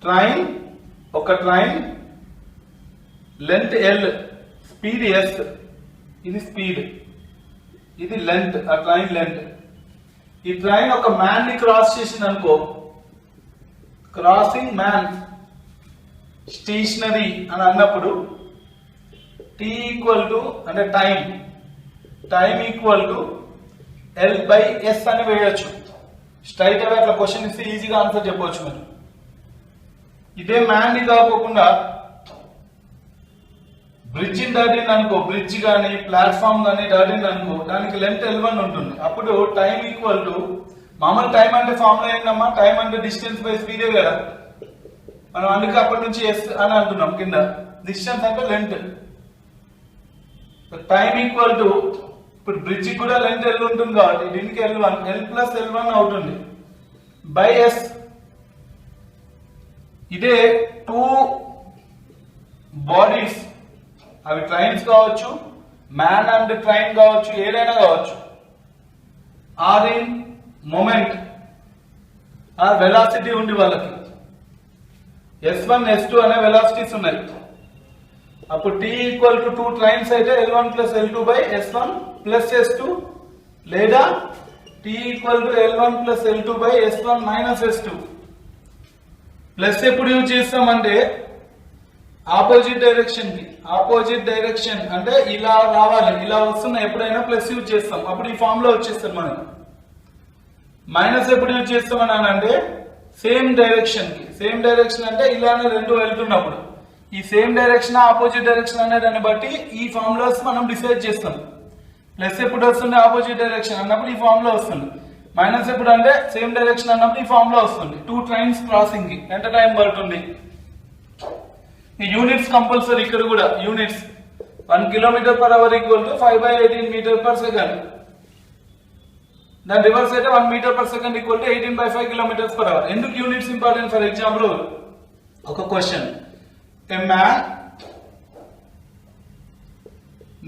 Train length L, speed S, ఇది స్పీడ్, ఇది లెంత్, ఆ ట్రైన్ లెంత్. ఈ ట్రైన్ ఒక మ్యాన్ ని క్రాస్ చేసింది అనుకో, క్రాసింగ్ మ్యాన్ స్టేషనరీ అని అన్నప్పుడు టీ ఈక్వల్ టు అంటే టైం ఈక్వల్ టు L/S అని వేయొచ్చు. స్ట్రైట్ అవే అట్లా క్వశ్చన్ ఇస్తే ఈజీగా ఆన్సర్ చెప్పవచ్చు మీరు. ఇదే మ్యాన్ ని కాకుండా బ్రిడ్జ్ దాటింది అనుకో, బ్రిడ్జ్ కానీ ప్లాట్ఫామ్ కానీ దాటింది అనుకో, దానికి లెంత్ L1 ఉంటుంది. అప్పుడు టైం ఈక్వల్ టు, మామూలు టైం అంటే ఫార్ములా ఏంటమ్మా, టైం అంటే డిస్టెన్స్ బై స్పీడే కదా, మనం అందుకే అప్పటి నుంచి ఎస్ అని అంటున్నాం కింద. డిస్టెన్స్ అంటే లెంత్. టైం ఈక్వల్ టు, ఇప్పుడు బ్రిడ్జ్ కూడా లెంత్ L ఉంటుంది కాబట్టి దీనికి L1, L+L1 అవుతుంది బై ఎస్. ఇదే టూ బాడీస్, అవి ట్రైన్స్ కావచ్చు, మ్యాన్ అండ్ ట్రైన్ కావచ్చు, ఏదైనా కావచ్చు, or in moment or velocity ఉంది వాళ్ళకి, S1 S2 అనే వెలాసిటీస్ ఉన్నాయి. అప్పుడు T ఈక్వల్ టు 2 ట్రైన్స్ అయితే L1+L2 బై S1+S2, లేదా T equal to L1+L2 by S1-S2. Plus ఎప్పుడు యూజ్ చేస్తామంటే ఆపోజిట్ డైరెక్షన్ అంటే ఇలా రావాలి, ఇలా వస్తున్నా ఎప్పుడైనా ప్లస్ యూజ్ చేస్తాం, అప్పుడు ఈ ఫామ్ లో వచ్చేస్తారు మనం. మైనస్ ఎప్పుడు యూజ్ చేస్తామని అంటే సేమ్ డైరెక్షన్ అంటే ఇలానే రెండు వెళ్తున్నప్పుడు ఈ సేమ్ డైరెక్షన్ ఆపోజిట్ డైరెక్షన్ అనే దాన్ని బట్టి ఈ ఫార్ములాస్ మనం డిసైడ్ చేస్తాం. ప్లస్ ఎప్పుడు వస్తుంది ఆపోజిట్ డైరెక్షన్ అన్నప్పుడు ఈ ఫార్ములా వస్తుంది. మైనస్ ఎప్పుడు అంటే సేమ్ డైరెక్షన్ అన్నప్పుడు ఈ ఫార్ములా వస్తుంది. 2 ట్రైన్స్ క్రాసింగ్ కి ఎంత టైం పడుతుంది? ఈ యూనిట్స్ కంపల్సరీ, ఇక్కడ కూడా units. 1 km/h equal to 5/18 m/s. దాని రివర్స్ అయితే 1 m/s ఈక్వల్ టు 18/5 km/h. ఎందుకు యూనిట్స్ ఇంపార్టెంట్? ఫర్ ఎగ్జాంపుల్ ఒక question, a man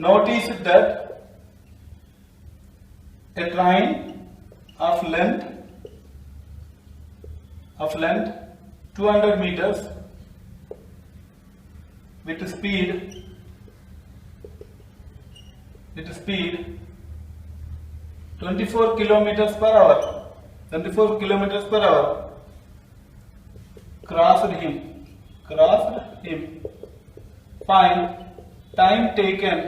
noticed that a train of length 200 meters with speed 24 km/h crossed him. Find time taken.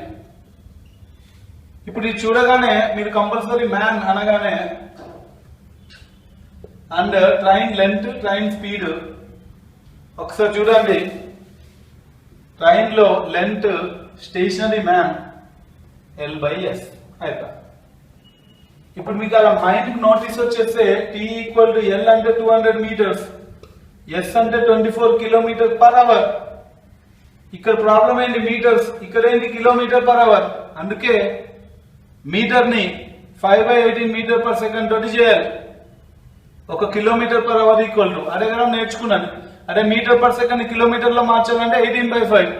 ఇప్పుడు ఇది చూడగానే మీరు compulsory man అనగానే and train length, train speed ఒకసారి చూడండి. Train లో లెంత్ స్టేషనరీ మ్యాన్ L/S అయిపోయి. ఇప్పుడు మీకు అలా మైండ్ నోటీస్ వచ్చేస్తే T ఈక్వల్ టు L అంటే 200 meters, S అంటే 24 km/h. ఇక్కడ ప్రాబ్లం ఏంటి? మీటర్స్, ఇక్కడ ఏంటి km/h. అందుకే మీటర్ ని 5/18 m/s తోటి చేయాలి. 1 km/h ఈక్వల్ టు, అదే కదా నేర్చుకున్నాను. అదే మీటర్/s కిలోమీటర్ లో మార్చాలంటే 18/5.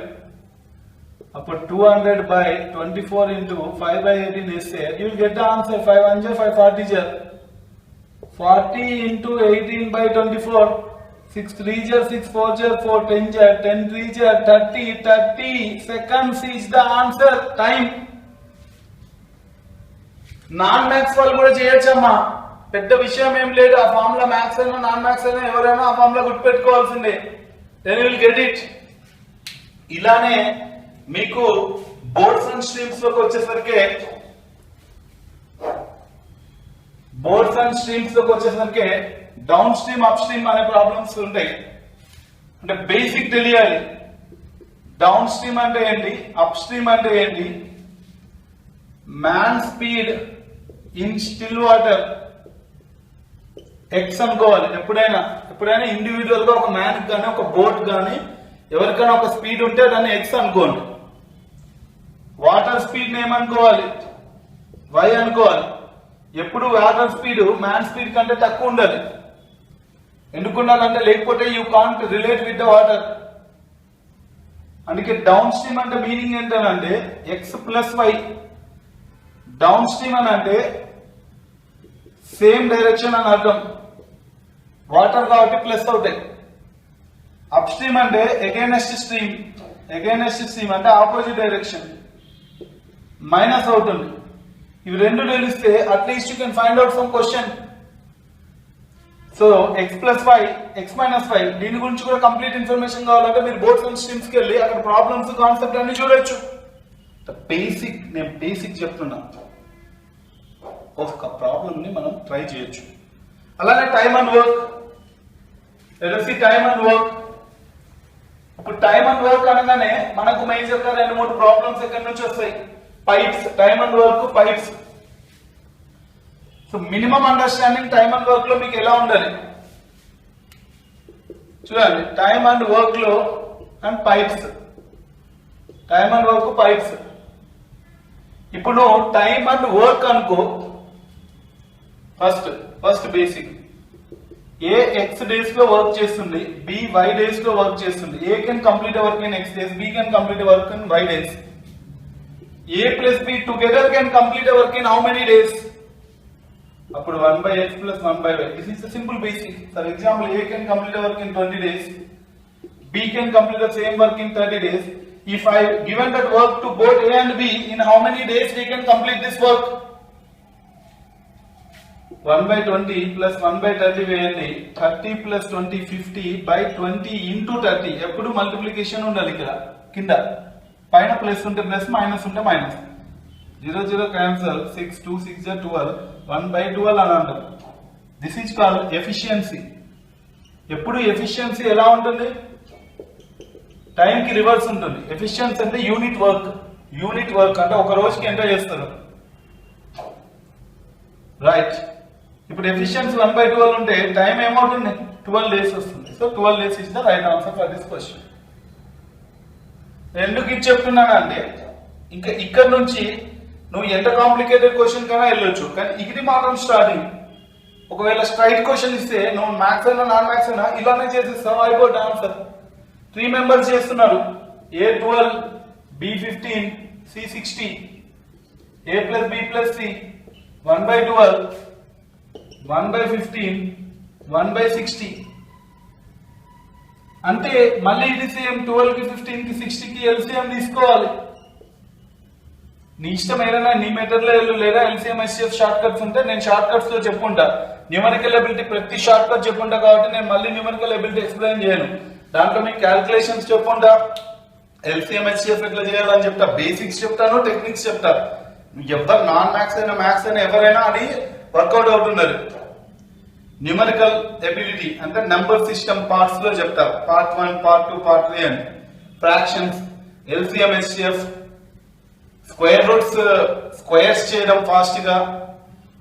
అప్పుడు 200/24 into 5/18 వేస్తే you will get the answer. 5 1 5 40 40 into 18/24, 6 3 6 4 4 10 10 3 30 seconds is the answer. Time. Non maths వాళ్ళు కూడా చేయొచ్చమ్మా, పెద్ద విషయం ఏం లేదు. ఆ ఫార్ములా మ్యాథ్స్ అయినా నాన్ మ్యాథ్స్ అయినా ఎవరైనా ఆ ఫార్ములా గుర్తుపెట్టుకోవాల్సిందే. Then you will get it. ఇలానే మీకు బోర్డ్స్ అండ్ స్ట్రీమ్స్ లోకి వచ్చేసరికి డౌన్ స్ట్రీమ్, అప్ స్ట్రీమ్ అనే ప్రాబ్లమ్స్ ఉంటాయి. అంటే బేసిక్ తెలియాలి. డౌన్ స్ట్రీమ్ అంటే ఏంటి, అప్ స్ట్రీమ్ అంటే ఏంటి, man speed in still water X అనుకోవాలి. ఎప్పుడైనా ఇండివిజువల్ గా ఒక మ్యాన్ కానీ ఒక బోట్ కానీ ఎవరికైనా ఒక స్పీడ్ ఉంటే దాన్ని ఎక్స్ అనుకోండి. వాటర్ స్పీడ్ ఏమనుకోవాలి, వై అనుకోవాలి. ఎప్పుడు వాటర్ స్పీడ్ మ్యాన్ స్పీడ్ కంటే తక్కువ ఉండాలి. ఎందుకు ఉండాలంటే లేకపోతే you can't relate with the water. అందుకే డౌన్ స్ట్రీమ్ అంటే మీనింగ్ ఏంటంటే X plus Y. Downstream అని అంటే సేమ్ డైరెక్షన్ అని అర్థం. వాటర్ కాబట్టి ప్లస్ అవుతాయి. అప్ స్ట్రీమ్ అంటే అగైనెస్ట్ స్ట్రీమ్ అంటే ఆపోజిట్ డైరెక్షన్, మైనస్ అవుతుంది. ఇవి రెండు తెలిస్తే at least you can find out some question. So X plus Y, X minus Y, దీని గురించి కూడా కంప్లీట్ ఇన్ఫర్మేషన్ కావాలంటే మీరు బోర్డ్స్ అండ్ స్ట్రీమ్స్ కి వెళ్ళి అక్కడ ప్రాబ్లమ్స్ కాన్సెప్ట్ అన్ని చూడొచ్చు. బేసిక్, నేను బేసిక్ చెప్తున్నా, ఒక ప్రాబ్లమ్ ని మనం ట్రై చేయొచ్చు. అలానే time and work, time and work. ఇప్పుడు టైమ్ అండ్ వర్క్ అనగానే మనకు మేజర్ గా 2-3 ప్రాబ్లమ్స్ ఎక్కడి నుంచి వస్తాయి? Pipes, time and work, pipes. So minimum understanding time and work లో మీకు ఎలా ఉండాలి చూడండి. టైమ్ అండ్ వర్క్ లో and pipes, time and work, pipes. ఇప్పుడు టైమ్ అండ్ వర్క్ అనుకో, ఫస్ట్ బేసిక్. ఏ ఎక్స్ డేస్ లో వర్క్ చేస్తుంది, బి వై డేస్ లో వర్క్ చేస్తుంది. ఏ can complete work in X days, B can complete work in Y days. A plus B together can complete work in how many days? అప్పుడు 1/x plus 1/y. This is a simple basic. For example, A can complete the work in 20 days, B can complete the same work in 30 days. If I given that work to both A and B, in how many days they can complete this work? 1/20 plus 1/30 వేయండి. 30 plus 20 50 by 20 into 30. ఎప్పుడు multiplication ఉండాలి ఇక్కడ కింద. పైన plus ఉంటే plus, minus ఉంటే minus. 0 0 cancel, 6 2 6 12, 1/12 అని అంటారు. This is called efficiency. ఎప్పుడు ఎఫిషియన్సీ ఎలా ఉంటుంది? టైం కి రివర్స్ ఉంటుంది. ఎఫిషియన్సీ అంటే యూనిట్ వర్క్ అంటే ఒక రోజుకి ఎంత చేస్తారు, రైట్? ఇప్పుడు ఎఫిషియన్సీ 1/12 ఉంటే టైం ఏమవుతుంది? 12 days వస్తుంది. So 12 days is the right answer for this question. ఎందుకు ఇది చెప్తున్నానంటే ఇంకా ఇక్కడ నుంచి నువ్వు ఎంత కాంప్లికేటెడ్ క్వశ్చన్ కన్నా వెళ్ళొచ్చు, కానీ ఇది మాత్రం స్టార్టింగ్. ఒకవేళ స్ట్రైట్ క్వశ్చన్ ఇస్తే నువ్వు మ్యాథ్స్ అయినా నాన్ మ్యాథ్స్ అయినా ఇలానే చేసేస్తావు, అయిపోతుంది ఆన్సర్. 3 మెంబర్స్ చేస్తున్నారు, A12, B15, C60, A plus B plus C, 1/12, 1/15, 1/60. అంటే మళ్ళీ ఇది సేమ్ 12 కి 15 కి 60 కి ఎల్సిఎం తీసుకోవాలి. నీ ఇష్టం ఏదైనా నీ మెథడ్ లో వెళ్ళు, లేదా ఎల్సిఎం ఎస్సిఎఫ్ షార్ట్ కట్స్ ఉంటే నేను షార్ట్ కట్స్ లో చెప్పుంటా. న్యూమరికల్ ఎబిలిటీ ప్రతి షార్ట్ కట్ చెప్పుంటా కాబట్టి నేను మళ్ళీ న్యూమరికల్ ఎబిలిటీ ఎక్స్ప్లెయిన్ చేయను. దాంట్లో మీకు క్యాల్కులేషన్స్ చెప్పుంటా, ఎల్సిఎం ఎస్సిఎఫ్ ఎట్లా చేయాలని చెప్తా, బేసిక్స్ చెప్తాను, టెక్నిక్స్ చెప్తా. ఎవరు నాన్ మ్యాథ్స్ అయినా మ్యాథ్స్ అయినా ఎవరైనా అది వర్కౌట్ అవుతున్నారు. న్యూమరికల్ ఎబిలిటీ అంటే నెంబర్ సిస్టమ్ పార్ట్స్ లో చెప్తా, పార్ట్ 1, పార్ట్ 2, పార్ట్ 3 అని. Fractions, LCM SCF, square roots, squares చేయడం ఫాస్ట్ గా,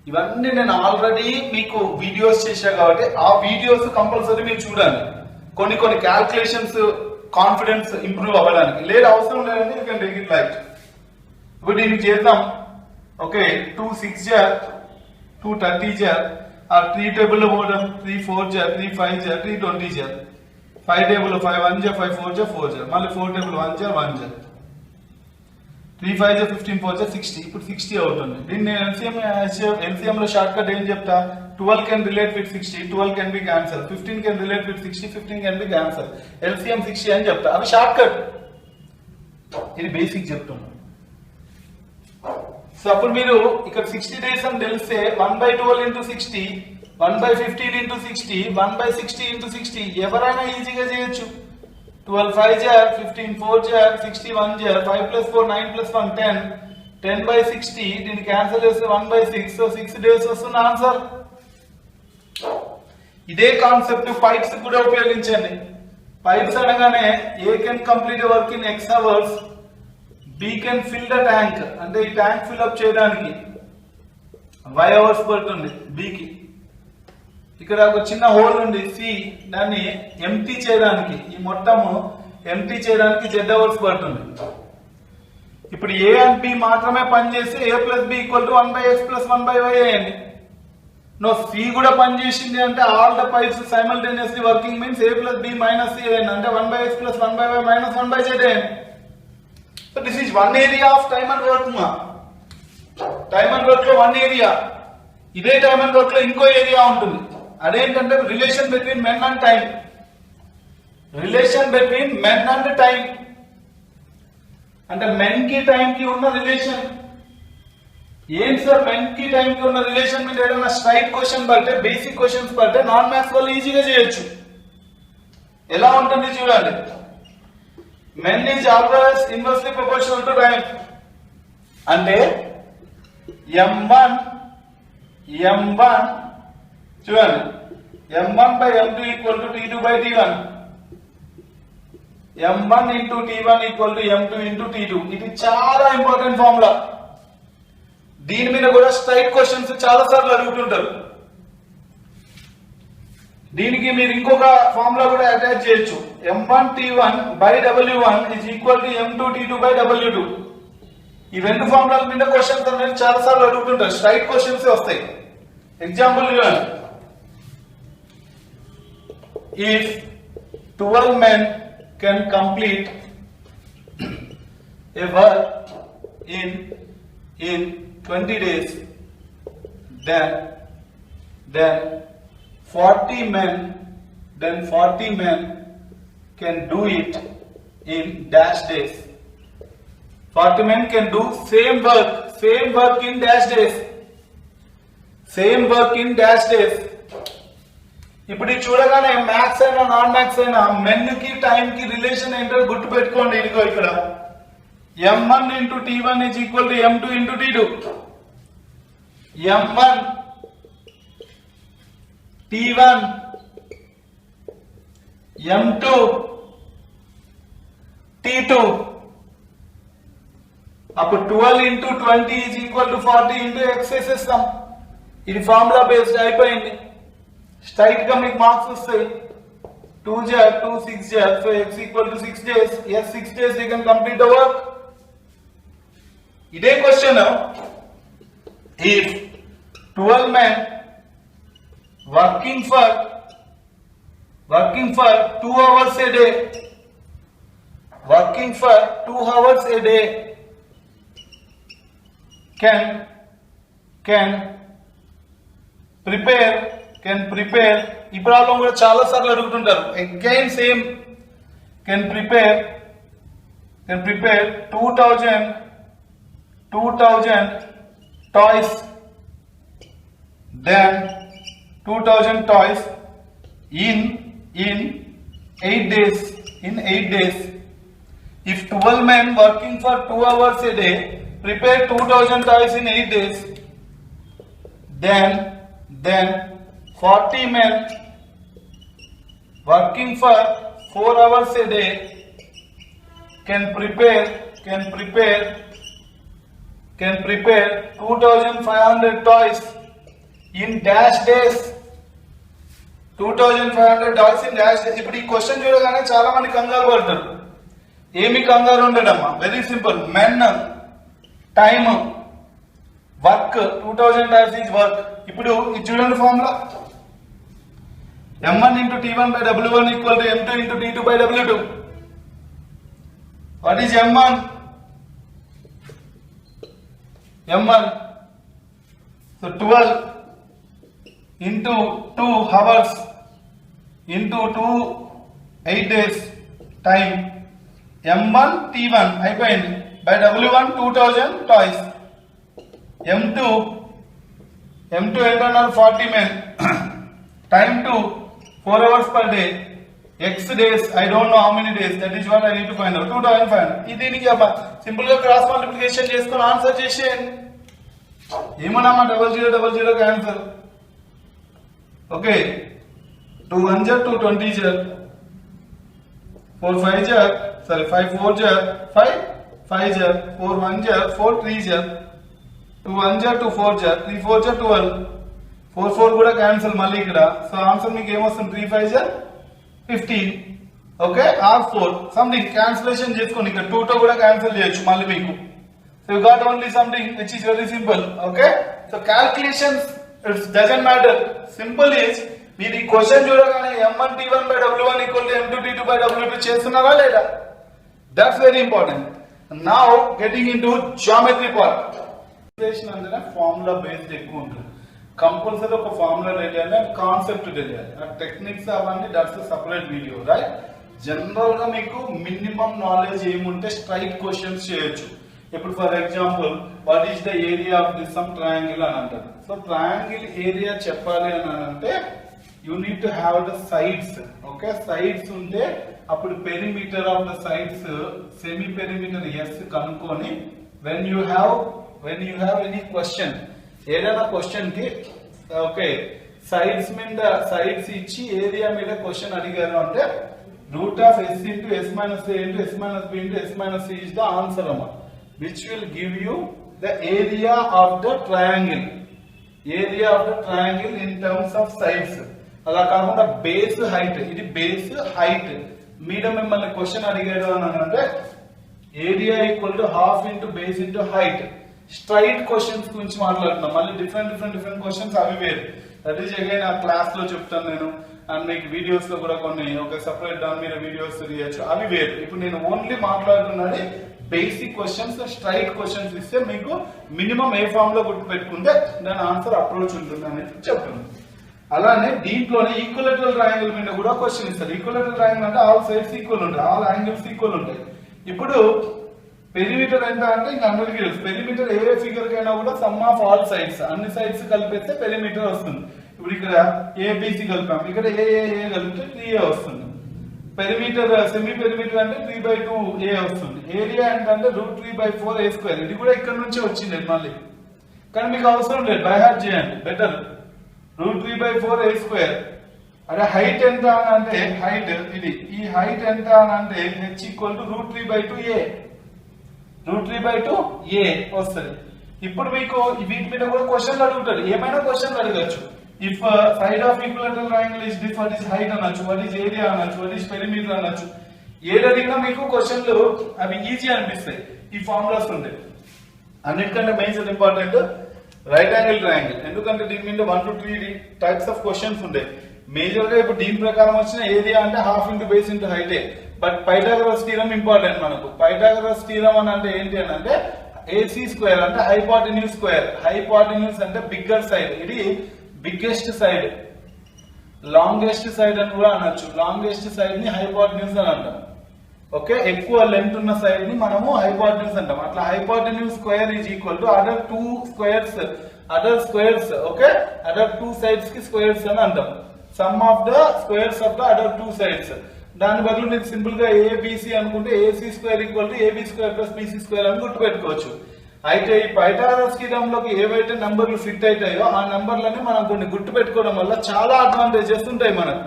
ఇవన్నీ నేను ఆల్రెడీ మీకు వీడియోస్ చేశా కాబట్టి ఆ వీడియోస్ కంపల్సరీ మీరు చూడాలి. కొన్ని క్యాల్కులేషన్స్ కాన్ఫిడెన్స్ ఇంప్రూవ్ అవ్వడానికి. లేదు అవసరం లేదంటే you can take it light. ఇప్పుడు దీనికి చేద్దాం. ఓకే, 2 6 జా, 2 30 జా, ఆ 3 టేబుల్ లో పోవడం, 3 4 జా, 3 5 జా, 3 20 జా, 5 టేబుల్ 5 1 జా, 5 4 జా, 4 జా, మళ్ళీ 4 టేబుల్ 1 జా, 1 జా, 3 5 జా, 15 4 జా, 60. ఇప్పుడు 60 అవుతుంది. దీన్ని ఎల్సిఎం లో షార్ట్ కట్ ఏం చెప్తా? 12 can relate with 60, 12 can be cancelled, 15 can relate with 60, 15 can be cancelled. LCM 60 అని చెప్తా, అవి షార్ట్ కట్. ఇది బేసిక్ చెప్తున్నా. సో అప్పుడు మీరు ఇక్కడ 60 days అని తెలిస్తే 1/12 into 60, 1/15 into 60, 1/60 into 60 ఎవరైనా ఈజీగా చేయొచ్చు. 12 5 జా, 15 4 జా, 60 1 జా, 5 plus 4 9 plus 1 10, 10/60. దీన్ని క్యాన్సిల్ చేస్తే 1/6. సో 6 days వస్తుంది ఆన్సర్. ఇదే కాన్సెప్ట్ పైప్స్ కూడా ఉపయోగించండి. పైప్స్ అనగానే ఏ can complete work in X hours, B can fill the tank అంటే ఈ ట్యాంక్ ఫిల్అప్ చేయడానికి Y hours పడుతుంది B కి. ఇక్కడ ఒక చిన్న హోల్ ఉంది C, దాన్ని ఎంటీ చేయడానికి, ఈ మొత్తము ఎంటీ చేయడానికి Z hours పడుతుంది. ఇప్పుడు A అండ్ B మాత్రమే పనిచేసి A plus B equal to 1/x plus 1/y అయ్యండి. నో C కూడా పనిచేసింది అంటే all the pipes simultaneously working means A plus B minus C అయ్యండి, అంటే 1/x plus 1/y minus 1/z అయ్యండి. So this is one area of time and work. Time and work లో one area. ఇదే time and work లో ఇంకో area ఉంటుంది. అదేంటంటే relation between men and time. Relation between men and time, అంటే men కి time కి ఉన్న రిలేషన్. ఏం సార్ మెన్ కి టైం కి ఉన్న రిలేషన్ మీద ఏదైనా స్ట్రైట్ క్వశ్చన్ పడితే, బేసిక్ క్వశ్చన్స్ పడితే నాన్ మ్యాథ్స్ వాళ్ళు ఈజీగా చేయొచ్చు. ఎలా ఉంటుంది చూడండి. Men is always inversely proportional to time అంటే m1 చూడండి, m1/m2 equal to t2/t1, m1 into t1 equal to m2 into t2. ఇది చాలా ఇంపార్టెంట్ ఫార్ములా. దీని మీద కూడా స్ట్రైట్ క్వశ్చన్స్ చాలా సార్లు అడుగుతుంటారు. దీనికి మీరు ఇంకొక ఫార్ములా కూడా అటాచ్ చేయొచ్చు. m1t1/w1 is equal to m2t2/w2. ఈ రెండు ఫార్ములాల మీద క్వశ్చన్స్ అనేది చాలా సార్లు అడుగుతుంటారు. స్ట్రైట్ క్వశ్చన్స్ వస్తాయి. ఎగ్జాంపుల్ చూడండి. If 12 men can complete a work in 20 days, then 40 men can do it in dash days. 40 men can do same work in dash days. Same work in dash days. ఇప్పుడు ఇది చూడగానే maths అయినా non maths అయినా men కి time కి relation ఏంటో గుర్తు పెట్టుకోండి. ఇదిగో ఇక్కడ m1 into t1 is equal to m2 into t2. m1 t1 m2 t2. అప్పుడు 12 into 20 is equal to 40 into x వేసేస్తాం. ఇది ఫార్ములా బేస్డ్ అయిపోయింది. స్ట్రైట్ గా మీకు మార్క్స్ వస్తాయి. 2 jar 2 6 jar, so x equal to 6 days. Yes, 6 days you can complete the work. ఇదే question. if 12 men working for 2 hours a day, working for 2 hours a day can prepare ఈ problem కూడా చాలా సార్లు అడుగుతుంటారు. Again same can prepare 2000 toys, then 2000 toys in 8 days. If 12 men working for 2 hours a day prepare 2000 toys in 8 days, then 40 men working for 4 hours a day can prepare 2500 toys in dash days. 2500 toys in dash days. ఇప్పుడు ఈ question చూడగానే చాలా మంది కంగారు పడతారు. ఏమి కంగారు ఉండదమ్మా, very simple. Men, time, work. 2000 toys is work. ఇప్పుడు ఇది చూడండి formula. m1 into t1/w1 equal to m2 into t2/w2. What is m1? So 12 into 2 hours into 8 days time. m1 t1 అయిపోయింది by w1 2000 toys. m2 ఏంటన్నారు 40 men. time to 4 hours per day. x days, I don't know how many days, that is what I need to find out. 2500. ఇది దీనికి simple గా cross multiplication చేసుకొని answer చేసేయండి. ఏమన్నామా 0000 కి answer. Okay, 2 1 jar 2 20 jar 4 5 jar 5 4 jar 5 5 jar 4 1 jar 4 3 jar 2 1 jar 2 4 jar 3 4 jar 12 4 4 కూడా cancel మళ్ళీ ఇక్కడ. So answer మీకు ఏమొస్తుంది 3 5 jar 15. Okay, R4 something cancellation చేసుకోండి. ఇక్కడ 2 తో కూడా క్యాన్సిల్ చేయొచ్చు మళ్ళీ మీకు. So you got only something which is very simple. Okay, so calculations it doesn't matter. Simple is మీరు ఈ క్వశ్చన్ చూడగానే m1 t1/w1 equal to m2 t2/w2 చేస్తున్నారా లేదా? That's very important. Now getting into geometry part. Calculation అంటే formula based ఎక్కువ ఉంటుంది. Compulsory ఒక formula తెలియాలి, కాన్సెప్ట్ తెలియాలి. ఆ టెక్నిక్స్ అవన్నీ that's separate video, right? General గా మీకు మినిమం నాలెడ్జ్ ఏముంటే స్ట్రైట్ క్వశ్చన్స్ చేయొచ్చు. ఇప్పుడు for example what is the area of this some triangle అని అంటారు. సో ట్రయాంగిల్ ఏరియా చెప్పాలి అని అంటే you need to have the sides. Okay, sides ఉంటే అప్పుడు perimeter of the sides semi perimeter S కనుక్కొని when you have any question, ఏదైనా question కి ఓకే సైడ్స్ మీద సైడ్స్ ఇచ్చి ఏరియా మీద క్వశ్చన్ అడిగారు అంటే root of S into S minus A into S minus B into S minus C is the answer అమ్మా, which will give you the area of the triangle in terms of sides. అలా కాకుండా base height, ఇది base height మీద మిమ్మల్ని question అడిగాడు అని అంటే area equal to half into base into height. Straight questions గురించి మాట్లాడుతున్నాం, మళ్ళీ డిఫరెంట్ క్వశ్చన్స్ అవి వేరు. దట్ ఈస్ అగైన్ ఆ క్లాస్ లో చెప్తాను నేను, అండ్ మీకు వీడియోస్ లో కూడా కొన్ని ఒక సెపరేట్ దాని మీద వీడియోస్ తీయచ్చు, అవి వేరు. ఇప్పుడు నేను ఓన్లీ మాట్లాడుతున్నది బేసిక్ క్వశ్చన్స్, స్ట్రైట్ క్వశ్చన్స్ ఇస్తే మీకు మినిమం ఏ ఫామ్ లో గుర్తు పెట్టుకుంటే దాని ఆన్సర్ అప్రోచ్ ఉంటుంది అనేది చెప్తున్నాను. అలానే దీంట్లోనే ఈక్వలేటరల్ ట్రయాంగిల్ మీద కూడా క్వశ్చన్ ఇస్తారు. ఈక్వలేటరల్ ట్రయాంగిల్ అంటే ఆల్ సైడ్స్ ఈక్వల్ ఉంటాయి, ఆల్ యాంగిల్స్ ఈక్వల్ ఉంటాయి. ఇప్పుడు పెరిమీటర్ ఎంత అంటే ఇంకా అందరికీ తెలుసు, పెరిమీటర్ ఏ ఫిగర్ కైనా కూడా సమ్ ఆఫ్ ఆల్ సైడ్స్, అన్ని సైడ్స్ కలిపితే పెరిమీటర్ వస్తుంది. ఇప్పుడు ఇక్కడ ఏబిసి కలిపాం, ఇక్కడ ఏ కలిపితే 3a వస్తుంది. పెరిమీటర్ సెమీ పెరిమీటర్ అంటే 3/2a వస్తుంది. ఏరియా అంటే √3/4a². ఇది కూడా ఇక్కడ నుంచే వచ్చింది మళ్ళీ, కానీ మీకు అవసరం లేదు, బై హార్ట్ చేయండి బెటర్. √3/4a². అదే హైట్ ఎంత అని అంటే హైట్ ఇది, ఈ హైట్ ఎంత అని అంటే h = √3/2a, √3/2a వస్తుంది. ఇప్పుడు మీకు వీటి మీద కూడా క్వశ్చన్లు అడుగుతాడు, ఏమైనా క్వశ్చన్లు అడగచ్చు. If side of equilateral triangle is this, what is height అనొచ్చు, వాట్ ఇస్ ఏరియా అనొచ్చు, వాట్ ఇస్ పెరిమీటర్ అనొచ్చు. ఏది అడిగినా మీకు క్వశ్చన్లు అవి ఈజీ అనిపిస్తాయి ఈ ఫార్ములాస్ ఉంటాయి. అన్నిటికంటే main important right angle triangle, ఎందుకంటే దీని మీద 1 to 3 టైప్స్ ఆఫ్ క్వశ్చన్స్ ఉంటాయి. మేజర్ గా ఇప్పుడు దీని ప్రకారం వచ్చిన ఏరియా అంటే హాఫ్ ఇంటూ బేస్ ఇంటూ హైటే. బట్ పైథాగరస్ థీరం ఇంపార్టెంట్ మనకు. పైథాగరస్ థీరం అని అంటే ఏంటి అని అంటే AC స్క్వేర్ అంటే హైపోటెన్యూస్ స్క్వేర్. హైపోటెన్యూస్ అంటే బిగ్గర్ సైడ్, ఇది బిగ్గెస్ట్ సైడ్, లాంగెస్ట్ సైడ్ అని కూడా అనొచ్చు. లాంగెస్ట్ సైడ్ ని హైపోటెన్యూస్ అని అంటాం. ఓకే, ఎక్కువ లెంత్ ఉన్న సైడ్ ని మనము హైపోటెన్యూస్ అంటాం. అట్లా hypotenuse square is equal to other two squares, okay, other two sides కి స్క్వేర్స్ అని అంటాం. Some of the squares of the other two sides. దాని బదులు మీరు సింపుల్ గా ఏబిసి అనుకుంటే AC² = AB² + BC² అని గుర్తుపెట్టుకోవచ్చు. అయితే ఈ పైథాగరస్ థీరంలోకి ఏవైతే నంబర్లు ఫిట్ అవుతాయో ఆ నంబర్లని మనం కొన్ని గుర్తు పెట్టుకోవడం వల్ల చాలా అడ్వాంటేజెస్ ఉంటాయి మనకు.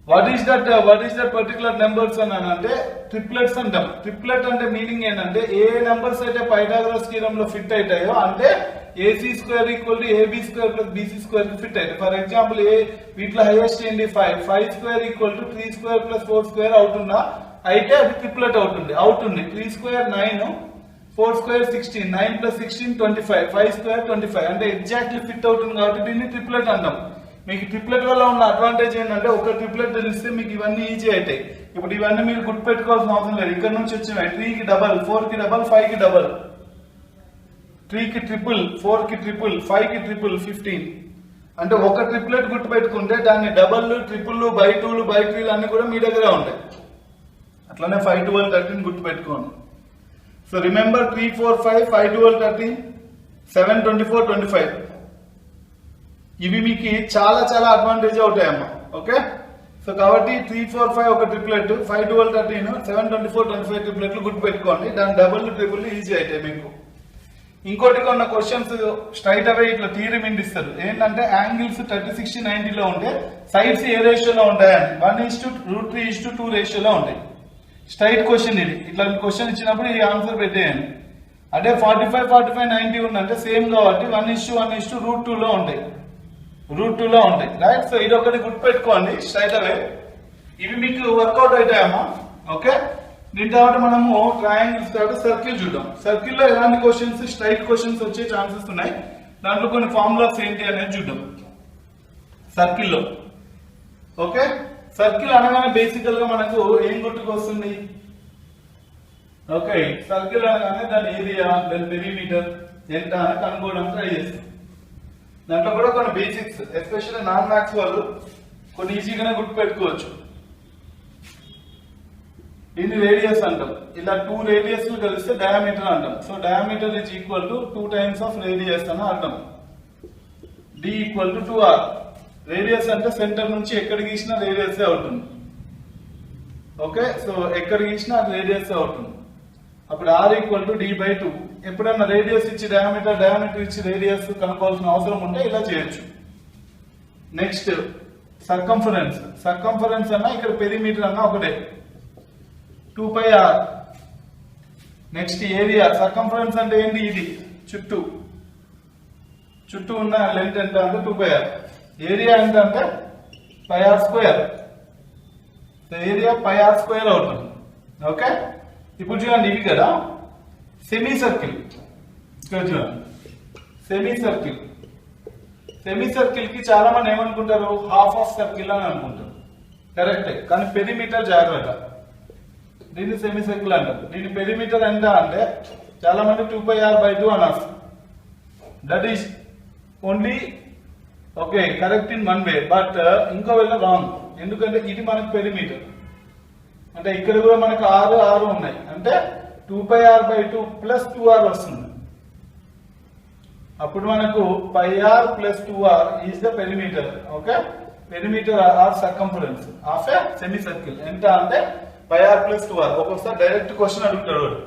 What is that particular numbers అని అంటే ట్రిప్లెట్స్ అంటాం. ట్రిప్లెట్ అంటే మీనింగ్ ఏంటంటే ఏ నంబర్స్ అయితే పైథాగరస్ థీరంలో ఫిట్ అవుతాయో అంటే AC² = AB² + BC² కి ఫిట్ అవుతాయి. ఫర్ ఎగ్జాంపుల్ వీటిలో హైయెస్ట్ ఏంటి 5, 5² = 3² + 4² అవుతుందా, అయితే అది ట్రిప్లెట్ అవుతుంది. 3² 9, 4² 16, 9 + 16 25, 5² 25 అంటే ఎగ్జాక్ట్లీ ఫిట్ అవుతుంది కాబట్టి దీన్ని ట్రిప్లెట్ అంటాం. మీకు ట్రిప్లెట్ వల్ల ఉన్న అడ్వాంటేజ్ ఏంటంటే ఒక ట్రిప్లెట్ తెలిస్తే మీకు ఇవన్నీ ఈజీ అవుతాయి. ఇప్పుడు ఇవన్నీ మీరు గుర్తుపెట్టుకోవాల్సిన అవసరం లేదు, ఇక్కడ నుంచి వచ్చినాయి. 3 కి డబల్, 4 కి డబల్, 5 కి డబల్, 3 కి ట్రిపుల్, 4 కి ట్రిపుల్, 5 కి ట్రిపుల్, 15. అంటే ఒక ట్రిప్లెట్ గుర్తుపెట్టుకుంటే దాన్ని డబల్, ట్రిపుల్, /2, /3 అన్ని కూడా మీ దగ్గర ఉంటాయి. అట్లానే 5, 12, 13 గుర్తుపెట్టుకోండి. So remember 3, 4, 5, 5, 12, 13, 7, 24, 25. ఇవి మీకు చాలా అడ్వాంటేజ్ అవుతాయమ్మా. ఓకే, సో కాబట్టి 3, 4, 5 ఒక ట్రిప్లెట్, 5, 12, 13, 7, 24, 25 ట్రిప్లెట్లు గుర్తుపెట్టుకోండి. దాని డబుల్, ట్రిపుల్ ఈజీ అవుతాయి మీకు. ఇంకోటి కొన్న క్వశ్చన్స్ స్ట్రైట్ అవే ఇట్లా థియరీ ఇస్తారు. ఏంటంటే యాంగిల్స్ 30, 60, 90లో ఉంటే సైడ్స్ ఏ రేషియోలో ఉంటాయని 1:√3:2 రేషియోలో ఉంటాయి. స్ట్రైట్ క్వశ్చన్ ఇది. ఇట్లా క్వశ్చన్ ఇచ్చినప్పుడు ఈ ఆన్సర్ పెట్టేయండి. అదే 45, 45, 90 ఉందంటే సేమ్ కాబట్టి 1:1:√2లో ఉంటాయి, √2లో ఉంటాయి. రైట్, సో ఇది ఒకటి గుర్తుపెట్టుకోండి స్ట్రైట్ అవే. ఇవి మీకు వర్కౌట్ అవుతాయమ్మా. ఓకే, దీని తర్వాత మనము ట్రయాంగిల్స్ తర్వాత సర్కిల్ చూద్దాం. సర్కిల్ లో ఎలాంటి క్వశ్చన్స్, స్ట్రైట్ క్వశ్చన్స్ వచ్చే ఛాన్సెస్ ఉన్నాయి. దాంట్లో కొన్ని ఫార్ములాస్ ఏంటి అనేది చూద్దాం సర్కిల్లో. ఓకే, సర్కిల్ అనగానే బేసికల్ గా మనకు ఏం గుర్తుకొస్తుంది? ఓకే, సర్కిల్ అనగానే దాని ఏరియా, దాని పెరిమీటర్ ఎంత అని కనుక్కోవడానికి ట్రై చేస్తాం. దాంట్లో కూడా కొన్ని బేసిక్స్, ఎస్పెషల్లీ నాన్ మ్యాథ్స్ వాళ్ళు కొన్ని ఈజీగానే గుర్తుపెట్టుకోవచ్చు. దీన్ని రేడియస్ అంటాం. ఇలా 2 రేడియస్లు కలిస్తే డయామీటర్ అంటాం. So diameter is equal to 2 times of radius అని అర్థం. d equal to 2r. Radius అంటే సెంటర్ నుంచి ఎక్కడ గీసినా రేడియస్ అవుతుంది. ఓకే, సో ఎక్కడ గీసినా రేడియస్ అవుతుంది. అప్పుడు r ఈక్వల్ టు d/2. ఎప్పుడన్నా రేడియస్ ఇచ్చి డయామీటర్ ఇచ్చి రేడియస్ కనుక్కోవాల్సిన అవసరం ఉంటే ఇలా చేయొచ్చు. నెక్స్ట్ సర్కంఫరెన్స్ అన్నా ఇక్కడ పెరిమీటర్ అన్నా ఒకటే, 2πr. Next area. సర్కంఫరెన్స్ అంటే ఏంటి? ఇది చుట్టూ ఉన్న లెంత్ ఎంత అంటే 2πr. ఏరియా ఎంత అంటే πr². ఏరియా πr² అవుతుంది. ఓకే, ఇప్పుడు చూడండి ఇవి కదా సెమీ సర్కిల్. ఇక్కడ చూడండి సెమీ సర్కిల్ కి చాలా మంది ఏమనుకుంటారు? హాఫ్ ఆఫ్ సర్కిల్ అని అనుకుంటారు. కరెక్టే, కానీ పెరిమీటర్ జాగ్రత్త. దీన్ని సెమీ సర్కిల్ అంటారు. దీని పెరిమీటర్ ఎంత అంటే చాలా మంది 2πr/2 అన్నారు. That is only okay correct in one way, but ఇంకో వేళ రాంగ్. ఎందుకంటే ఇది మనకు పెరిమీటర్ అంటే ఇక్కడ కూడా మనకు 6 ఉన్నాయి అంటే 2πr/2 ప్లస్ 2r వస్తుంది. అప్పుడు మనకు πr plus 2r is the perimeter. Okay, perimeter or circumference of a semi circle ఎంత అంటే πr ప్లస్ 2r. ఒక్కొక్కసారి డైరెక్ట్ క్వశ్చన్ అడుగుతాడు వాడు.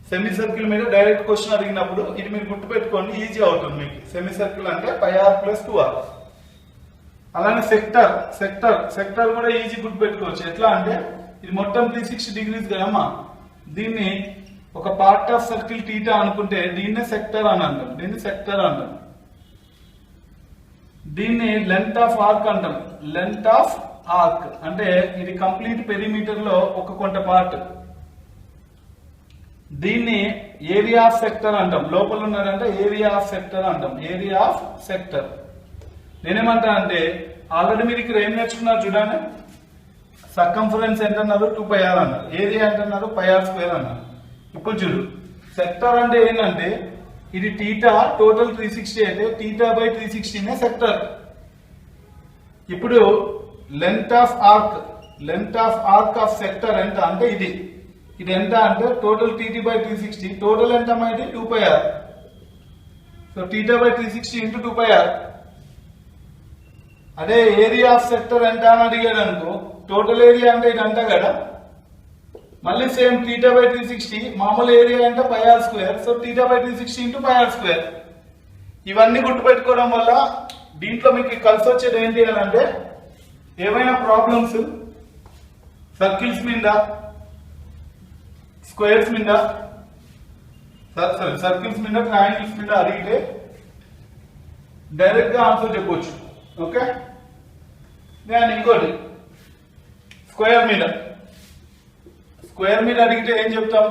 సెమీ సర్కిల్ మీద డైరెక్ట్ క్వశ్చన్ అడిగినప్పుడు ఇది మీరు గుర్తుపెట్టుకోండి, ఈజీ అవుతుంది మీకు. సెమీ సర్కిల్ అంటే πr ప్లస్ 2r. అలానే సెక్టర్ కూడా ఈజీ గుర్తుపెట్టుకోవచ్చు. ఎట్లా అంటే ఇది మొత్తం 360 డిగ్రీస్ కదమ్మా. దీన్ని ఒక పార్ట్ ఆఫ్ సర్కిల్ టీటా అనుకుంటే దీన్నే సెక్టర్ అని అంటాం. దీన్ని లెంత్ ఆఫ్ ఆర్క్ అంటాం. లెంత్ ఆఫ్ ఆర్క్ అంటే ఇది కంప్లీట్ పెరిమీటర్ లో ఒక కొంత పార్ట్. దీన్ని ఏరియా ఆఫ్ సెక్టర్ అంటాం. లోపల ఉన్నదంటే ఏరియా ఆఫ్ సెక్టర్ అంటాం. Area of sector. నేనేమంటా అంటే ఆల్రెడీ మీరు ఇక్కడ ఏం నేర్చుకున్నారు చూడండి. సర్కంఫరెన్స్ ఎంత అన్నారు? 2πr అన్నారు. ఏరియా ఎంత అన్నారు? πr² అన్నారు. ఇప్పుడు చూడు, సెక్టర్ అంటే ఏంటంటే ఇది టీటా టోటల్ 360 అయితే θ/360 నే సెక్టర్. ఇప్పుడు length of arc of sector ఎంత అంటే ఇది ఎంత అంటే టోటల్ θ/360. టోటల్ ఎంత అమ్మా? ఇది 2πr. So θ/360 into 2πr. అదే ఏరియా ఆఫ్ సెక్టర్ ఎంత అని అడిగాడు అనుకో, టోటల్ ఏరియా అంటే ఇది అంతా కదా. మళ్ళీ సేమ్ θ/360 మామూలు ఏరియా అంటే πr². So θ/360 into πr². ఇవన్నీ గుర్తుపెట్టుకోవడం వల్ల దీంట్లో మీకు కలిసి వచ్చేది ఏంటి అని అంటే ఏమైనా ప్రాబ్లమ్స్ సర్కిల్స్ మీద, స్క్వేర్స్ మీద, సర్కిల్స్ మీద, ట్రయాంగిల్స్ మీద అడిగితే డైరెక్ట్ గా ఆన్సర్ చెప్పొచ్చు. ఓకే, నేను ఇంకోటి స్క్వేర్ మీద అడిగితే ఏం చెప్తాం?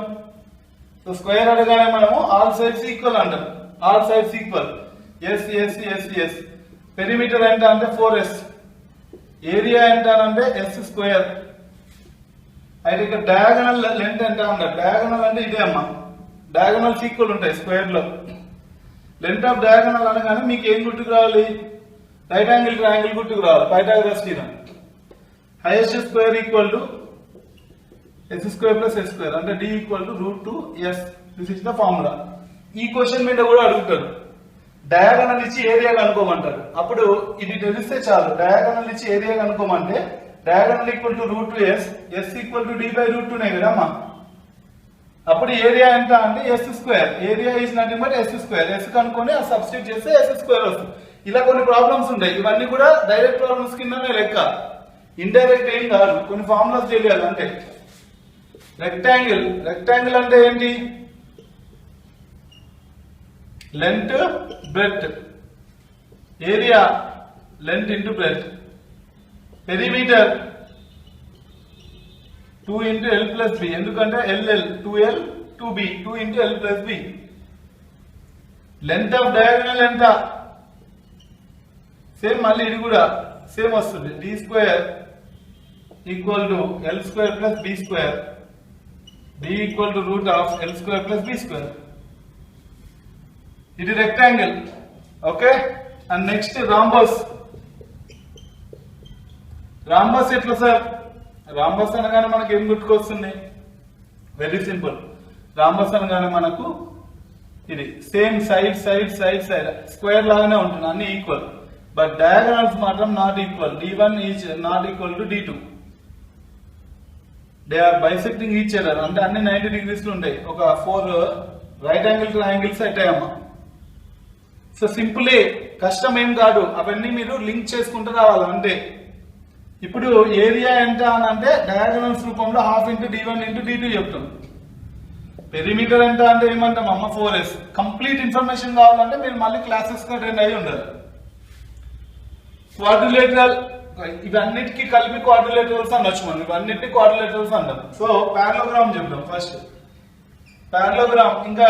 సో స్క్వేర్ అడగానే మనము ఆల్ సైడ్స్ ఈక్వల్ అంటాం. All sides equal, yes. Perimeter ఎంత అంటే 4s. ఏరియా ఎంత అంటే s². అయితే ఇక్కడ డయాగనల్ లెంత్ ఎంత అంటారు? డయాగనల్ అంటే ఇదే అమ్మా. డయాగనల్స్ ఈక్వల్ ఉంటాయి స్క్వేర్ లో. లెంత్ ఆఫ్ డయాగనల్ అనగానే మీకు ఏం గుర్తుకు రావాలి? రైట్ యాంగిల్ ట్రయాంగిల్ గుర్తుకు రావాలి. Pythagoras theorem. Highest square equal to s² plus s². అంటే d equal to √2s. This is the formula. ఈ క్వశ్చన్ మీద కూడా అడుగుతాడు. డయాగనల్ ఇచ్చి ఏరియా కనుక్కోమంటారు. అప్పుడు ఇది తెలిస్తే చాలు. డయాగనల్ ఇచ్చి ఏరియా కనుక్కోమంటే diagonal equal to √2s, s equal to d/√2నే కదమ్మా. అప్పుడు ఏరియా ఎంత అంటే s². Area is nothing but s². s కనుక్కొని ఆ సబ్స్టిట్యూట్ చేస్తే s² వస్తుంది. ఇలా కొన్ని ప్రాబ్లమ్స్ ఉంటాయి. ఇవన్నీ కూడా డైరెక్ట్ ప్రాబ్లమ్స్ కిందనే లెక్క. ఇండైరెక్ట్ ఏం కాదు, కొన్ని ఫార్ములాస్ తెలియాలి. అంటే రెక్టాంగిల్ అంటే ఏంటి? Length breadth. Area length into breadth. Perimeter 2 into l plus b. ఎందుకంటే ll 2l 2b 2 into l plus b. Length of diagonal ఎంత? సేమ్ మళ్ళీ ఇది కూడా సేమ్ వస్తుంది. d² equal to l² plus b². d equal to √l² plus b². ఇది rectangle. Okay, and next rhombus. Rhombus ఎట్లా sir? Rhombus అనగానే మనకి ఏం గుర్తుకొస్తుంది? Very simple. రాంబస్ అనగానే మనకు ఇది same side side side side square లాగానే ఉంటుంది, అన్ని ఈక్వల్. బట్ డయాగనల్స్ మాత్రం not equal. D1 is not equal to D2. They are bisecting each other. అంటే అన్ని 90 degrees ఉంటాయి. ఒక 4 రైట్ యాంగిల్ ట్రయాంగిల్స్ అయ్యాయమ్మా. సో సింపులే, కష్టం ఏం కాదు. అవన్నీ మీరు లింక్ చేసుకుంటూ రావాలి అంతే. ఇప్పుడు ఏరియా ఎంత అని అంటే డయాగనల్స్ రూపంలో ½ × D1 × D2 చెప్తాం. పెరిమీటర్ ఎంత అంటే ఏమంటాం అమ్మ 4s. కంప్లీట్ ఇన్ఫర్మేషన్ కావాలంటే మీరు మళ్ళీ క్లాసెస్ గా అటెండ్ అయ్యి ఉండాలి. క్వాడ్రిలేటరల్ ఇవన్నిటికీ కలిపి క్వాడ్రిలేటరల్స్ అనొచ్చు మనం. ఇవన్నిటిని క్వాడ్రిలేటరల్స్ అంటాం. సో పారలోగ్రామ్ చెప్తాం ఫస్ట్. పారలోగ్రామ్ ఇంకా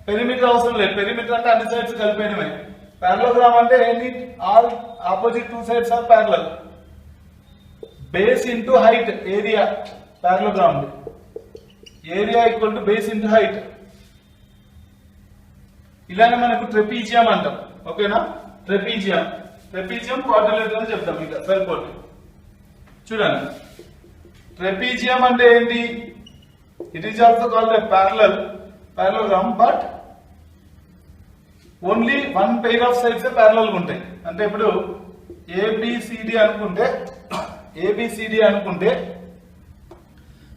పెరిమీటర్ అవసరం లేదు. పెరిమీటర్ అంటే అన్ని సైడ్స్ కలిపేయడమే. పారలోగ్రామ్ అంటే ఏంటి? All opposite 2 sides are parallel. Base into height area parallelogram. Area equal to base into height. ఇలానే మనకు ట్రెపీజియం అంటాం. ఓకేనా? ట్రెపీజియం క్వాడ్రిలేటరల్ అని చెప్తాం. ఇక సరిపోతుంది. చూడండి, ట్రెపీజియం అంటే ఏంటి? It is also called a parallelogram, but only 1 pair of sides parallel ఉంటాయి. అంటే ఇప్పుడు ఏబిసిడి అనుకుంటే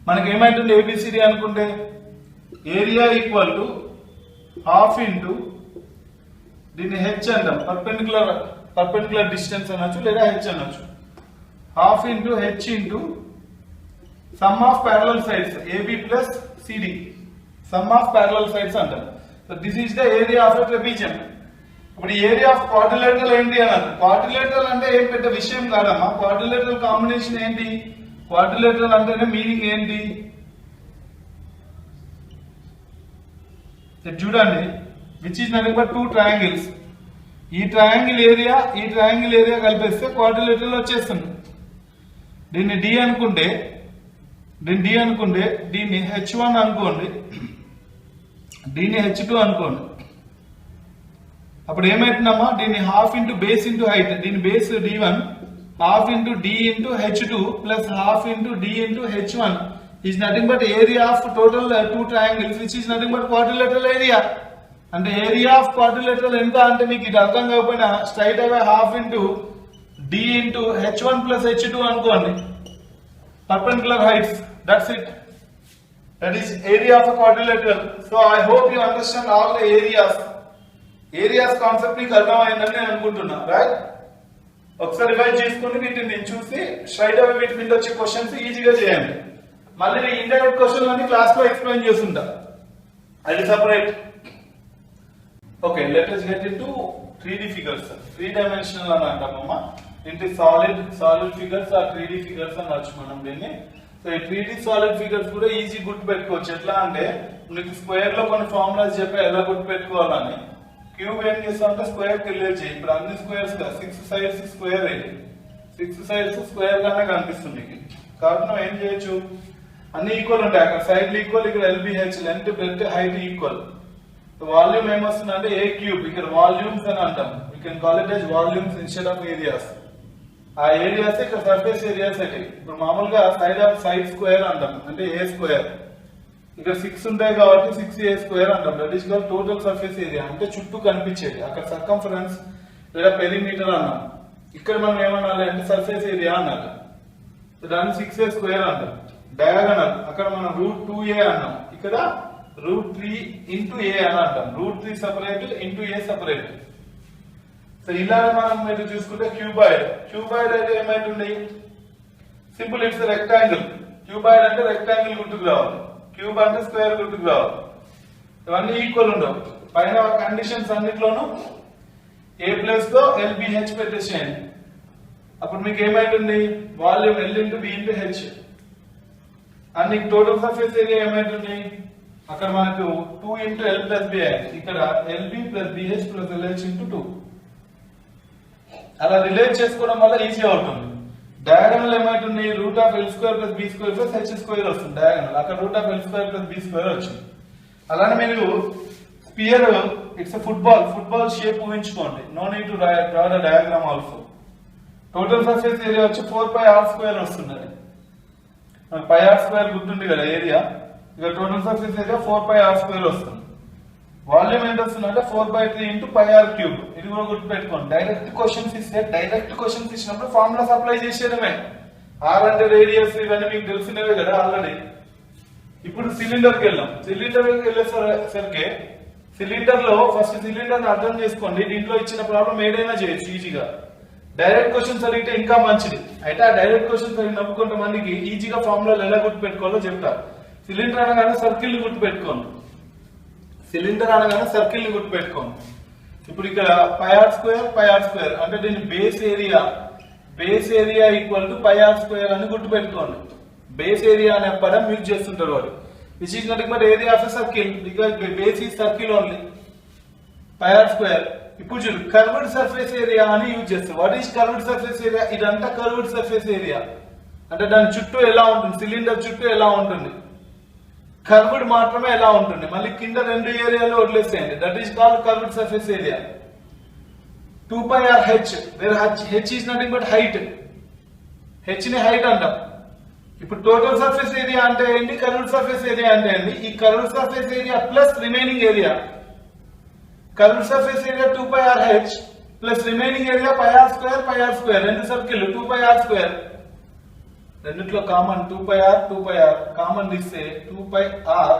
మనకి ఏమైతుంది? ఏబిసిడి అనుకుంటే ఏరియా ఈక్వల్ టు ½ ఇంటూ దీన్ని హెచ్ అంటాం. పర్పెండిక్యులర్ డిస్టెన్స్ అనొచ్చు లేదా హెచ్ అనొచ్చు. ½ into H into sum of parallel sides AB plus CD. Sum of parallel sides అంటాం. So this is the area of a trapezium. ఇప్పుడు area of quadrilateral ఏంటి అన్నారు? Quadrilateral అంటే ఏం పెద్ద విషయం కాదమ్మా. క్వాడ్రిలేటరల్ కాంబినేషన్ ఏంటి? క్వాడ్రిలేటరల్ అంటేనే మీనింగ్ ఏంటి? చూడండి, which is nothing but 2 triangles. ఈ ట్రయాంగిల్ ఏరియా కలిపేస్తే క్వాడ్రిలేటరల్ వచ్చేస్తుంది. దీన్ని D అనుకుంటే దీన్ని H1 అనుకోండి, దీన్ని H2 అనుకోండి. అప్పుడు ఏమైతుందమ్మా? దీన్ని ½ ఇంటూ బేస్ ఇంటూ హైట్. దీని base D1, ½ into D into H2 plus ½ into D into H1 is nothing but area of total 2 triangles which is nothing but quadrilateral area. అంటే area of quadrilateral ఎంత అంటే మీకు ఇది అర్థం కాకపోయినా straight అవే ½ into D into H1 plus H2 అనుకోండి. Perpendicular heights, that's it. That is area of a quadrilateral. So I hope you understand all the areas. Areas concept మీకు అర్థమైందని నేను అనుకుంటున్నా, రైట్? ఒకసారి రివైజ్ చేసుకుని వీటిని చూసి స్ట్రైట్ అవే వీటి మీద వచ్చే క్వశ్చన్స్ ఈజీగా చేయండి. మళ్ళీ ఇండైరెక్ట్ క్వశ్చన్ అన్ని క్లాస్ లో ఎక్స్ప్లెయిన్ చేస్తుంటా, అది separate. Okay, let us get into 3D figures. 3 dimensional అని అంటామమ్మా. ఇంటి సాలిడ్ ఫిగర్స్ ఆ 3D ఫిగర్స్ అని వచ్చు మనం దీన్ని. సో ఈ 3D సాలిడ్ ఫిగర్స్ కూడా ఈజీ గుర్తు పెట్టుకోవచ్చు. ఎట్లా అంటే మీకు స్క్వేర్ లో కొన్ని ఫార్ములాస్ చెప్పా ఎలా గుర్తు పెట్టుకోవాలని. క్యూబ్ ఏం చేస్తామంటే స్క్వేర్ కి రిలేట్ చేయి. ఇప్పుడు అన్ని స్క్వేర్స్ 6 sides స్క్వేర్ అయ్యి 6 sides స్క్వేర్ గానే కనిపిస్తుంది మీకు. కాబట్టి నువ్వు ఏం చేయొచ్చు, అన్ని ఈక్వల్ ఉంటాయి. అక్కడ సైడ్ ఈక్వల్, ఇక్కడ LBH length breadth height equal. Volume ఏమొస్తుందంటే ఏ క్యూబ్. ఇక్కడ వాల్యూమ్స్ అని అంటాం. You can call it as volumes instead of areas. ఆ ఏరియాస్ ఇక్కడ సర్ఫేస్ ఏరియాస్ అయితే ఇప్పుడు మామూలుగా సైడ్ స్క్వేర్ అంటాం, అంటే ఏ స్క్వేర్. ఇక్కడ 6 ఉంటాయి కాబట్టి 6a స్క్వేర్ అంటాం. That is called total surface area, అంటే చుట్టూ కనిపించేది. అక్కడ సర్కంఫరెన్స్ లేదా పెరిమీటర్ అన్నాం. ఇక్కడ మనం ఏమనాలి అంటే సర్ఫేస్ ఏరియా అనాలి. దాన్ని 6a స్క్వేర్ అంటాం. డయాగనల్ అక్కడ మనం √2a అన్నాం. ఇక్కడ √3 ఇంటూ a అని అంటాం. √3 separate into a separate. So ఇలా మనం మీరు చూసుకుంటే క్యూబాయిడ్ అయితే ఏమైతుంది? Simple, it's rectangle. క్యూబాయిడ్ అంటే రెక్టాంగిల్ గుర్తుకు రావాలి, క్యూబ్ అంటే స్క్వేర్ గుర్తుకు రావాలి. ఇవన్నీ ఈక్వల్ ఉండవు. పైన కండిషన్స్ అన్నిట్లోనూ ఏ ప్లేస్ లో LBH పెట్టేసేయండి. అప్పుడు మీకు ఏమైతుంది? Volume L into B into H. And నీకు టోటల్ సర్ఫేస్ ఏరియా ఏమైతుంది? అక్కడ మనకు 2 ఇంటూ L ప్లస్ B అయింది. ఇక్కడ LB plus BH plus LH into 2. అలా రిలేట్ చేసుకోవడం వల్ల ఈజీ అవుతుంది. డయాగనల్ ఏమైతుంది? √L² plus B² plus H² వస్తుంది డయాగనల్. అక్కడ √L² ప్లస్ B² వచ్చింది. అలానే మీరు స్పియర్, ఇట్స్ ఫుట్బాల్ షేప్ ఊహించుకోండి. No need to draw the diagram also. Total surface area వచ్చి 4πr² వస్తుంది. πr² గుర్తుంది కదా ఏరియా. ఇక టోటల్ సర్ఫేస్ ఏరియా 4πr² వస్తుంది. వాల్యూమ్ ఎంత వస్తుంది అంటే 4/3 × πr³. ఇది కూడా గుర్తుపెట్టుకోండి. డైరెక్ట్ క్వశ్చన్స్ ఇస్తే డైరెక్ట్ క్వశ్చన్స్ ఇచ్చినప్పుడు ఫార్ములాస్ అప్లై చేసేయడమే. ఆర్ అంటే రేడియస్, ఇవన్నీ మీకు తెలిసినవే కదా ఆల్రెడీ. ఇప్పుడు సిలిండర్కి వెళ్దాం. సిలిండర్కి వెళ్ళేసరికి సిలిండర్ లో ఫస్ట్ సిలిండర్ అర్థం చేసుకోండి. దీంట్లో ఇచ్చిన ప్రాబ్లం ఏదైనా చేయొచ్చు ఈజీగా. డైరెక్ట్ క్వశ్చన్స్ అడిగితే ఇంకా మంచిది. అయితే ఆ డైరెక్ట్ క్వశ్చన్స్ అడిగినప్పుడు కొంతమందికి ఈజీగా ఫార్ములాలు ఎలా గుర్తుపెట్టుకోవాలో చెప్తా. సిలిండర్ అనగానే సర్కిల్ ని గుర్తుపెట్టుకోండి. సిలిండర్ అనగానే సర్కిల్ ని గుర్తుపెట్టుకోండి. ఇప్పుడు ఇక్కడ πr² అంటే దీని base area equal to πr² అని గుర్తుపెట్టుకోండి. బేస్ ఏరియా అనే పదం యూజ్ చేస్తుంటారు వాడు. Which is nothing but area of a circle because base is circle only. πr². ఇప్పుడు చూడు కర్వ్డ్ సర్ఫేస్ ఏరియా అని యూజ్ చేస్తారు. What is curved surface area? ఇదంతా కర్వ్డ్ సర్ఫేస్ ఏరియా అంటే దాని చుట్టూ ఎలా ఉంటుంది, సిలిండర్ చుట్టూ ఎలా ఉంటుంది, కర్వ్డ్ మాత్రమే ఎలా ఉంటుంది. మళ్ళీ కింద రెండు ఏరియాలో వదిలేసేయండి. That is called curved surface area. 2πrh where h is nothing but height. h ని హైట్ అంటాం. ఇప్పుడు టోటల్ సర్ఫేస్ ఏరియా అంటే ఏంటి, కర్వ్డ్ సర్ఫేస్ ఏరియా అంటే ఏంటి? ఈ curved surface area plus remaining area. Curved surface area 2πrh plus remaining area πr². రెండు circle 2πr². రెండిట్లో కామన్ 2πr కామన్ తీస్తే 2πr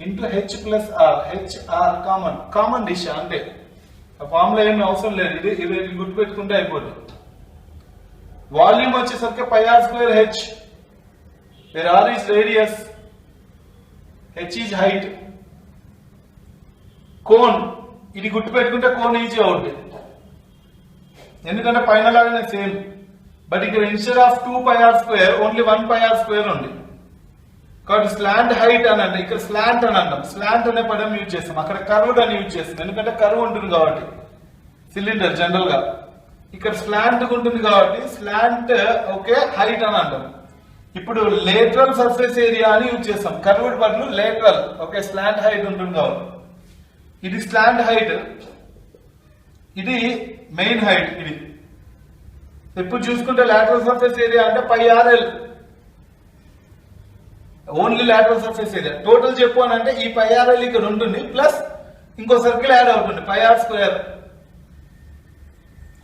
into h plus r. hr common dish అంటే ఆ ఫార్ములా ఏమి అవసరం లేదు. ఇది గుర్తుపెట్టుకుంటే అయిపోతుంది. వాల్యూమ్ వచ్చేసరికి πr²h where r is radius, h is height. Cone ఇది గుర్తుపెట్టుకుంటే కోన్ ఈజీ అవుతుంది, ఎందుకంటే పైన లాగానే సేమ్. బట్ ఇక్కడ instead of 2πr² only 1πr² ఉంది కాబట్టి స్లాంట్ హైట్ అని అంటే ఇక్కడ స్లాంట్ అని అంటాం. స్లాంట్ అనే పదం యూజ్ చేస్తాం, అక్కడ కర్వ్డ్ అని యూజ్ చేస్తాం ఎందుకంటే కర్వ్ ఉంటుంది కాబట్టి సిలిండర్ జనరల్ గా. ఇక్కడ స్లాంట్ ఉంటుంది కాబట్టి స్లాంట్ ఓకే హైట్ అని అంటాం. ఇప్పుడు లేటరల్ సర్ఫేస్ ఏరియా అని యూజ్ చేస్తాం. కర్వ్డ్ బదులు లేటరల్ ఓకే స్లాంట్ హైట్ ఉంటుంది కాబట్టి ఇది స్లాంట్ హైట్, ఇది మెయిన్ హైట్. ఇది ఇప్పుడు చూసుకుంటే లాటరల్ సర్ఫేస్ ఏరియా అంటే πrl only lateral surface area. Total చెప్పు అని అంటే ఈ πrl ఇక్కడ ఉంటుంది ప్లస్ ఇంకో సర్కిల్ యాడ్ అవుతుంది πr².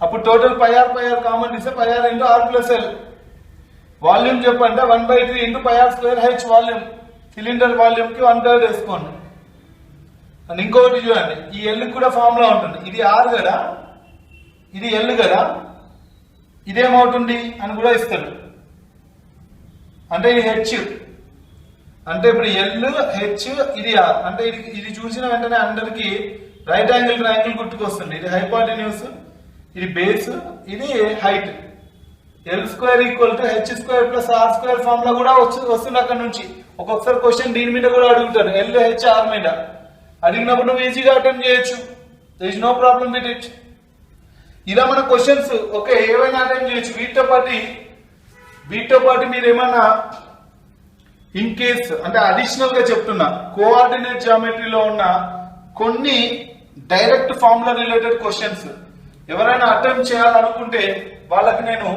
అప్పుడు టోటల్ πr కామన్ ఇస్తే πr × r+l. వాల్యూమ్ చెప్పంటే 1/3 × πr²h వాల్యూమ్. సిలిండర్ వాల్యూమ్ కి 1/3 వేసుకోండి. అండ్ ఇంకొకటి చూడండి, ఈ ఎల్ కూడా ఫార్ములా ఉంటుంది. ఇది ఆర్ కదా, ఇది ఎల్ కదా, ఇదేమవుతుంది అని కూడా ఇస్తాడు. అంటే ఇది హెచ్ అంటే ఇప్పుడు ఎల్ హెచ్ ఇది ఆర్ అంటే ఇది చూసిన వెంటనే అందరికి రైట్ యాంగిల్ ట్రయాంగిల్ గుర్తుకొస్తుంది. ఇది హైపోటెన్యూస్, ఇది బేస్, ఇది height. L² equal to h² plus r² formula కూడా వస్తుంది అక్కడ నుంచి. ఒక్కొక్కసారి క్వశ్చన్ దీని మీద కూడా అడుగుతారు, LHR మీద అడిగినప్పుడు నువ్వు ఈజీగా అటెంప్ట్ చేయొచ్చు. There is no problem with it. ఇలా మన క్వశ్చన్స్ ఓకే ఏవైనా అటెంప్ట్ చేయొచ్చు. వీటితో పాటు మీరు ఏమన్నా ఇన్ కేస్ అంటే అడిషనల్ గా చెప్తున్నా, కోఆర్డినేట్ జియోమెట్రీలో ఉన్న కొన్ని డైరెక్ట్ ఫార్ములా రిలేటెడ్ క్వశ్చన్స్ ఎవరైనా అటెంప్ట్ చేయాలనుకుంటే వాళ్ళకి నేను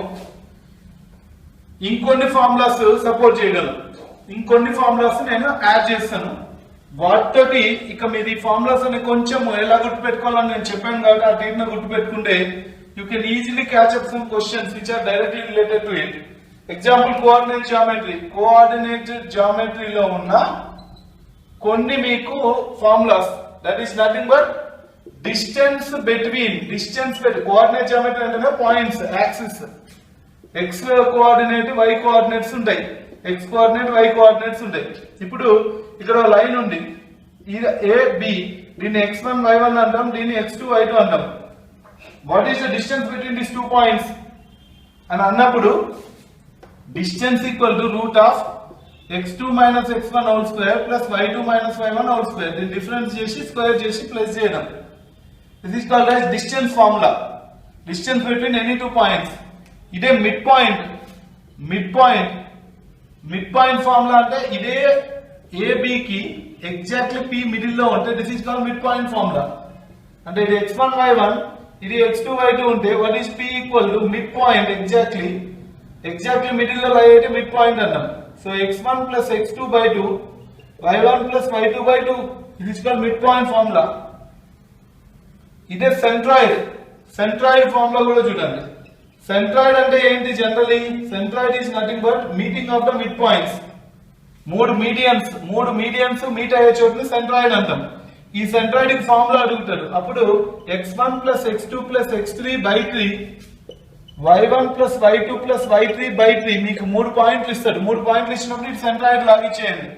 ఇంకొన్ని ఫార్ములాస్ సపోర్ట్ చేయగలను, ఇంకొన్ని ఫార్ములాస్ నేను యాడ్ చేస్తాను. వాటితోటి ఇక మీరు ఈ ఫార్ములాస్ అని కొంచెం ఎలా గుర్తుపెట్టుకోవాలని నేను చెప్పాను కాబట్టి ఆ టీమ్ గుర్తుపెట్టుకుంటే you can easily catch up some questions which are directly related to it. Example coordinate జియోమెట్రీలో ఉన్న కొన్ని మీకు formulas that is nothing but distance coordinate geometry అంటే points, axis, x coordinate y coordinates ఉంటాయి, ఎక్స్ కోఆర్డినేట్ వై కోఆర్డినేట్స్ ఉంటాయి. ఇప్పుడు ఇక్కడ line ఉంది ఏ బి, దీన్ని x1 y1 అంటాం, దీన్ని x2 y2 అంటాం. What is the distance between this 2 points అని అన్నప్పుడు distance equal to root of x2 - x1 whole square plus y2 - y1 whole square. దీన్ని డిఫరెన్స్ చేసి స్క్వేర్ చేసి ప్లస్ చేయడం. This is called as distance formula. Distance between any 2 points. ఇదే mid point formula అంటే ఇదే ఏబికి exactly P middle లో ఉంటే this is called mid point formula. అంటే ఇది x1 y1 ఇది x2 y2 ఉంటే what is p equal to mid point exactly middle లో లై అయితే మిడ్ పాయింట్ అన్నాం. So x1 + x2/2 y1 plus y2 by 2. This is called midpoint formula. ఇదే centroid formula కూడా చూడండి. సెంట్రాయిడ్ అంటే ఏంటి? Generally centroid is nothing but meeting of the mid points. మూడు మీడియన్స్ మీట్ అయ్యే చోటుని సెంట్రాయిడ్ అంటాం. ఈ సెంట్రాయిడ్ కి ఫార్ములా అడుగుతాడు. అప్పుడు x1 plus x2 plus x3 by 3, y1 plus y2 plus y3 by 3. మీకు 3 పాయింట్లు ఇస్తాడు. 3 పాయింట్లు ఇచ్చినప్పుడు ఇది సెంట్రాయిడ్ లాగిచ్చేయండి,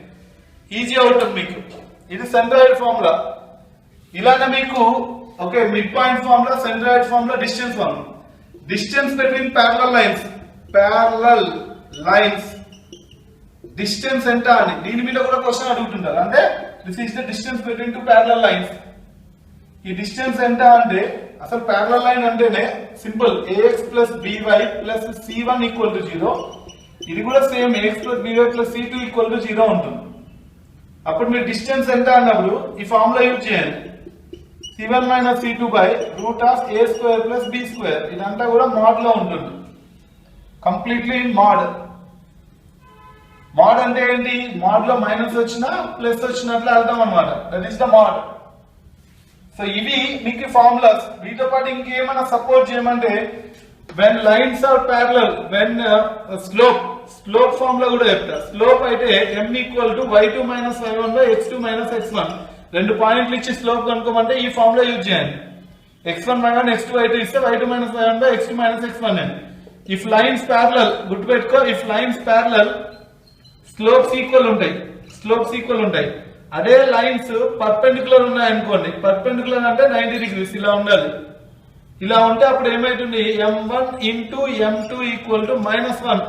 ఈజీ అవుతుంది మీకు. ఇది సెంట్రాయిడ్ ఫార్ములా. ఇలానే మీకు okay mid point formula, centroid formula, distance formula. Distance between parallel lines distance ఎంత అని దీని మీద కూడా క్వశ్చన్ అడుగుతుంటారు. అంటే this is the distance between two parallel lines. ఈ డిస్టెన్స్ ఎంత అంటే అసలు ప్యారలల్ లైన్ అంటేనే simple ax plus by plus c1 equal to 0. ఇది కూడా same ax plus by plus c2 equal to 0 ఉంటుంది. అప్పుడు మీరు డిస్టెన్స్ ఎంత అన్నప్పుడు ఈ ఫార్ములా యూజ్ చేయండి. c1 minus c2 by root of a square plus b square. ఇదంతా కూడా మోడ్ లో ఉంటుంది, కంప్లీట్లీ మోడ్. మోడ్ అంటే ఏంటి? మోడ్ లో మైనస్ వచ్చినా ప్లస్ వచ్చినట్లు అర్థం అనమాట. That is the mode. So ఇవి మీకు ఫార్ములాస్. వీటితో పాటు ఇంకేమైనా సపోర్ట్ చేయమంటే when lines are parallel, when slope formula కూడా చెప్తా. స్లోప్ అయితే m equal to y2 minus y1 by x2 minus x1. 2 పాయింట్లు ఇచ్చి స్లోప్ కనుక్కోమంటే ఈ ఫార్ములా యూజ్ చేయండి. x1 y1 x2 y2 ఇస్తే y2 minus y1 by x2 minus x1 అని. If lines parallel, గుర్తుపెట్టుకో, if lines parallel slopes equal ఉంటాయి. అదే lines perpendicular ఉన్నాయనుకోండి, పర్పెండిక్యులర్ అంటే 90 degrees ఇలా ఉండాలి. ఇలా ఉంటే అప్పుడు ఏమైతుంది? m1 into m2 equal to -1.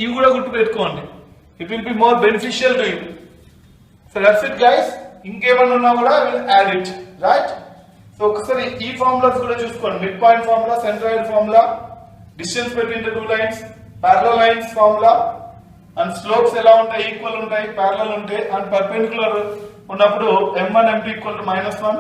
ఇవి కూడా గుర్తుపెట్టుకోండి. It will be more beneficial to you. So that's it guys. ఇంకేమన్నా ఉన్నా కూడా will add it, right? So ఒకసారి ఈ ఫార్ములాస్ కూడా చూసుకోండి. Mid point formula, centroid formula, distance between the two lines, parallel lines formula, and slopes ఎలా ఉంటాయి? Equal ఉంటాయి, ప్యారలల్ ఉంటాయి, అండ్ పర్పెండిక్యులర్ ఉన్నప్పుడు m1 m2 ఈక్వల్ టు -1.